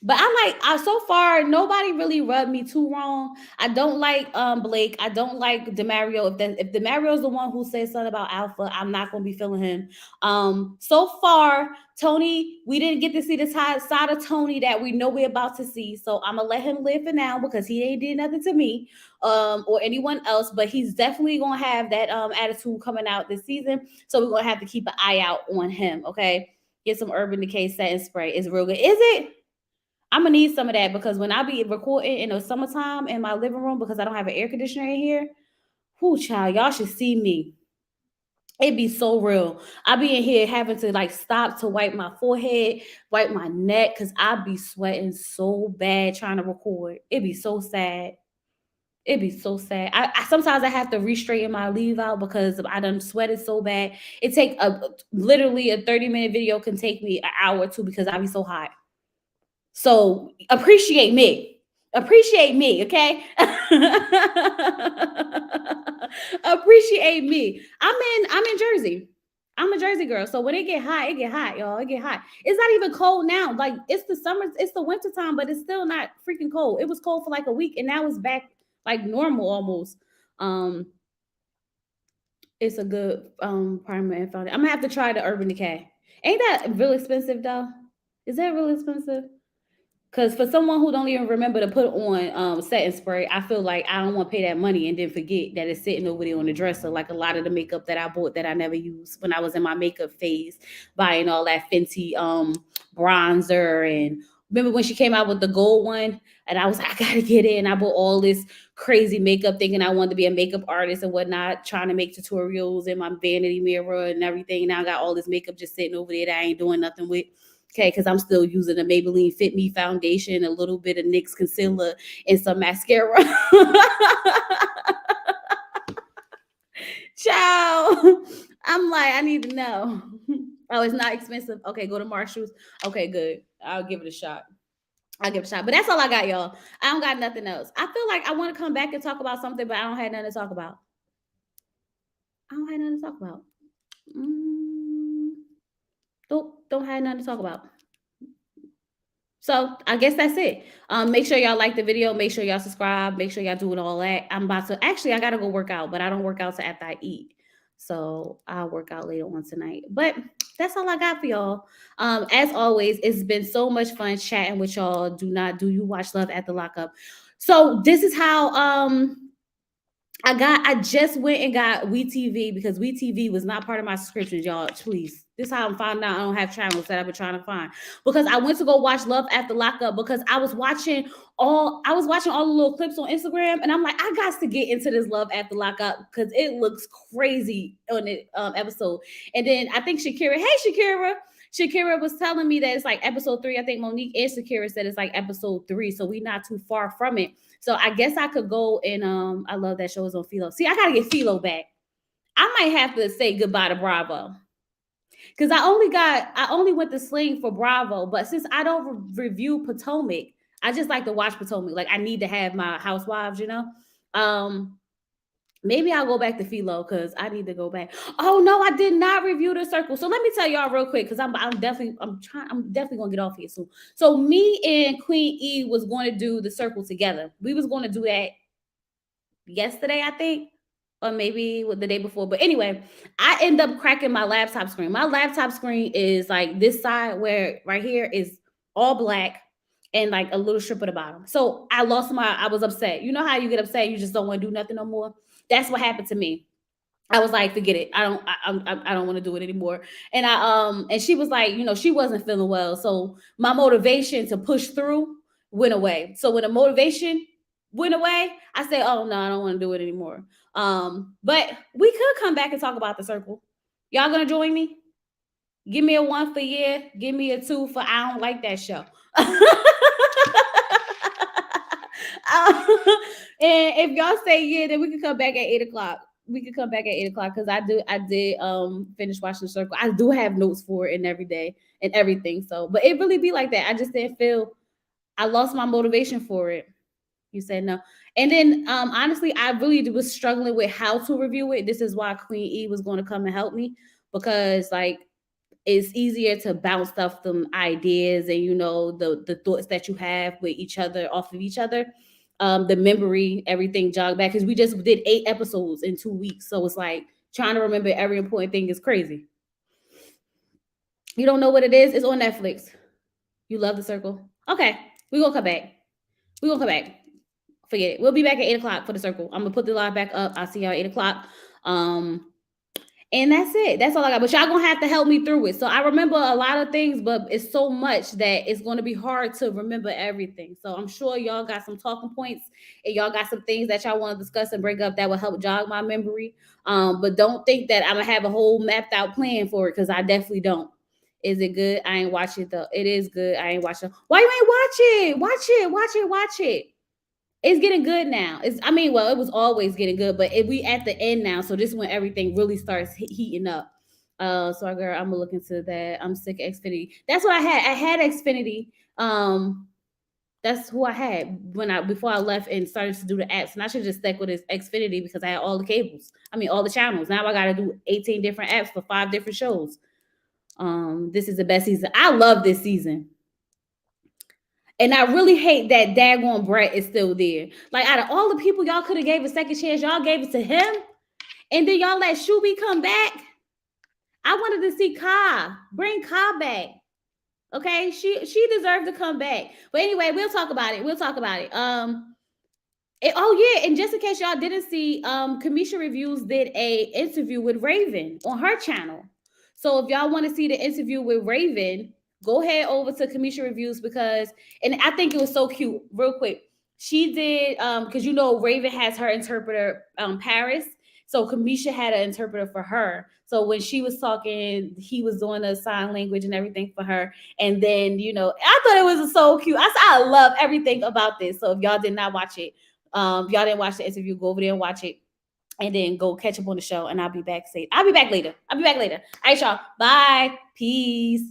But I so far nobody really rubbed me too wrong. I don't like Blake. I don't like Demario. If Demario's the one who says something about Alpha, I'm not gonna be feeling him. So far, Tony, we didn't get to see the side of Tony that we know we're about to see. So I'm gonna let him live for now because he ain't did nothing to me or anyone else, but he's definitely gonna have that attitude coming out this season. So we're gonna have to keep an eye out on him. Okay. Get some Urban Decay setting spray. It's real good. Is it? I'm gonna need some of that because when I be recording in the summertime in my living room because I don't have an air conditioner in here, whoo, child, y'all should see me. It be so real. I be in here having to like stop to wipe my forehead, wipe my neck, because I be sweating so bad trying to record. It be so sad. It'd be so sad. I sometimes I have to re-straighten my leave out because I done sweated so bad. It take literally a 30-minute video can take me an hour or two because I be so hot. So appreciate me. Appreciate me, okay? Appreciate me. I'm in Jersey. I'm a Jersey girl. So when it get hot, y'all. It get hot. It's not even cold now. Like it's the summer, it's the winter time, but it's still not freaking cold. It was cold for like a week and now it's back like normal almost. It's a good primer and foundation. I'm gonna have to try the Urban Decay. Ain't that real expensive though? Is that really expensive? Because for someone who don't even remember to put on setting spray, I feel like I don't want to pay that money and then forget that it's sitting over there on the dresser. Like a lot of the makeup that I bought that I never used when I was in my makeup phase, buying all that Fenty bronzer. And remember when she came out with the gold one? And I was like, I gotta get it. And I bought all this crazy makeup thinking I wanted to be a makeup artist and whatnot, trying to make tutorials in my vanity mirror and everything. Now I got all this makeup just sitting over there that I ain't doing nothing with. Okay, because I'm still using a Maybelline Fit Me foundation, a little bit of NYX concealer, and some mascara. Ciao. I'm like, I need to know. Oh, it's not expensive. Okay, go to Marshall's. Okay, good. I'll give it a shot. I'll give it a shot. But that's all I got, y'all. I don't got nothing else. I feel like I want to come back and talk about something, but I don't have nothing to talk about. Don't have nothing to talk about. So I guess that's it. Make sure y'all like the video. Make sure y'all subscribe. Make sure y'all doing all that. I gotta go work out, but I don't work out till after I eat. So I'll work out later on tonight. But that's all I got for y'all. As always, it's been so much fun chatting with y'all. Do you watch Love at the Lockup? So this is how I just went and got WeTV because WeTV was not part of my subscriptions, y'all. Please. This is how I'm finding out I don't have channels that I've been trying to find. Because I went to go watch Love After Lockup because I was watching all the little clips on Instagram and I'm like, I got to get into this Love After Lockup because it looks crazy on the episode. And then I think Shakira was telling me that it's like episode 3. I think Monique and Shakira said it's like episode 3. So we're not too far from it. So I guess I could go and I love that show is on Philo. See, I gotta get Philo back. I might have to say goodbye to Bravo. Because I only went to Sling for Bravo, but since I don't review Potomac, I just like to watch Potomac. Like I need to have my housewives, you know. Maybe I'll go back to Philo because I need to go back. Oh no, I did not review The Circle. So let me tell y'all real quick because I'm definitely gonna get off here soon. So me and Queen E was going to do The Circle together. We was going to do that yesterday, I think, or maybe the day before. But anyway, I end up cracking my laptop screen. My laptop screen is like this side where right here is all black and like a little strip at the bottom. So I was upset. You know how you get upset, you just don't want to do nothing no more. That's what happened to me. I was like, forget it. I don't want to do it anymore. And and she was like, you know, she wasn't feeling well. So my motivation to push through went away. So when the motivation went away, I said, oh no, I don't want to do it anymore. But we could come back and talk about The Circle. Y'all gonna join me? Give me a 1 for yeah. Give me a 2 for I don't like that show. And if y'all say yeah, then we can come back at 8 o'clock. we could come back at 8 o'clock because I did finish watching the circle. I do have notes for it and every day and everything. So, but it really be like that. I just didn't feel I lost my motivation for it. You said no. And then honestly, I really was struggling with how to review it. This is why Queen E was going to come and help me because like it's easier to bounce stuff from ideas and the thoughts that you have with each other off of each other. The memory, everything jog back because we just did 8 episodes in 2 weeks. So it's like trying to remember every important thing is crazy. You don't know what it is? It's on Netflix. You love The Circle? Okay, we're gonna come back. Forget it. We'll be back at 8 o'clock for The Circle. I'm gonna put the live back up. I'll see y'all at 8 o'clock. And that's it. That's all I got. But y'all gonna have to help me through it. So I remember a lot of things, but it's so much that it's gonna be hard to remember everything. So I'm sure y'all got some talking points and y'all got some things that y'all want to discuss and bring up that will help jog my memory. But don't think that I'm gonna have a whole mapped out plan for it because I definitely don't. Is it good? I ain't watch it though. It is good. I ain't watching. Why you ain't watch it? Watch it. It's getting good now. It was always getting good, but we at the end now. So this is when everything really starts heating up. So girl, I'm gonna look into that. I'm sick of Xfinity. That's what I had. I had Xfinity. That's who I had before I left and started to do the apps. And I should just stick with this Xfinity because I had all the cables. All the channels. Now I gotta do 18 different apps for 5 different shows. This is the best season. I love this season. And I really hate that daggone Brett is still there. Like, out of all the people y'all could have gave a second chance, y'all gave it to him. And then y'all let Shuby come back. I wanted to see Ka. Bring Ka back. Okay? She deserved to come back. But anyway, we'll talk about it. And just in case y'all didn't see, Kamisha Reviews did a interview with Raven on her channel. So if y'all want to see the interview with Raven, go ahead over to Kamisha Reviews and I think it was so cute. Real quick, she did because Raven has her interpreter, Paris. So Kamisha had an interpreter for her. So when she was talking, he was doing the sign language and everything for her. And then I thought it was so cute. I love everything about this. So if y'all did not watch it, y'all didn't watch the interview, go over there and watch it. And then go catch up on the show. And I'll be back later. All right, y'all. Bye. Peace.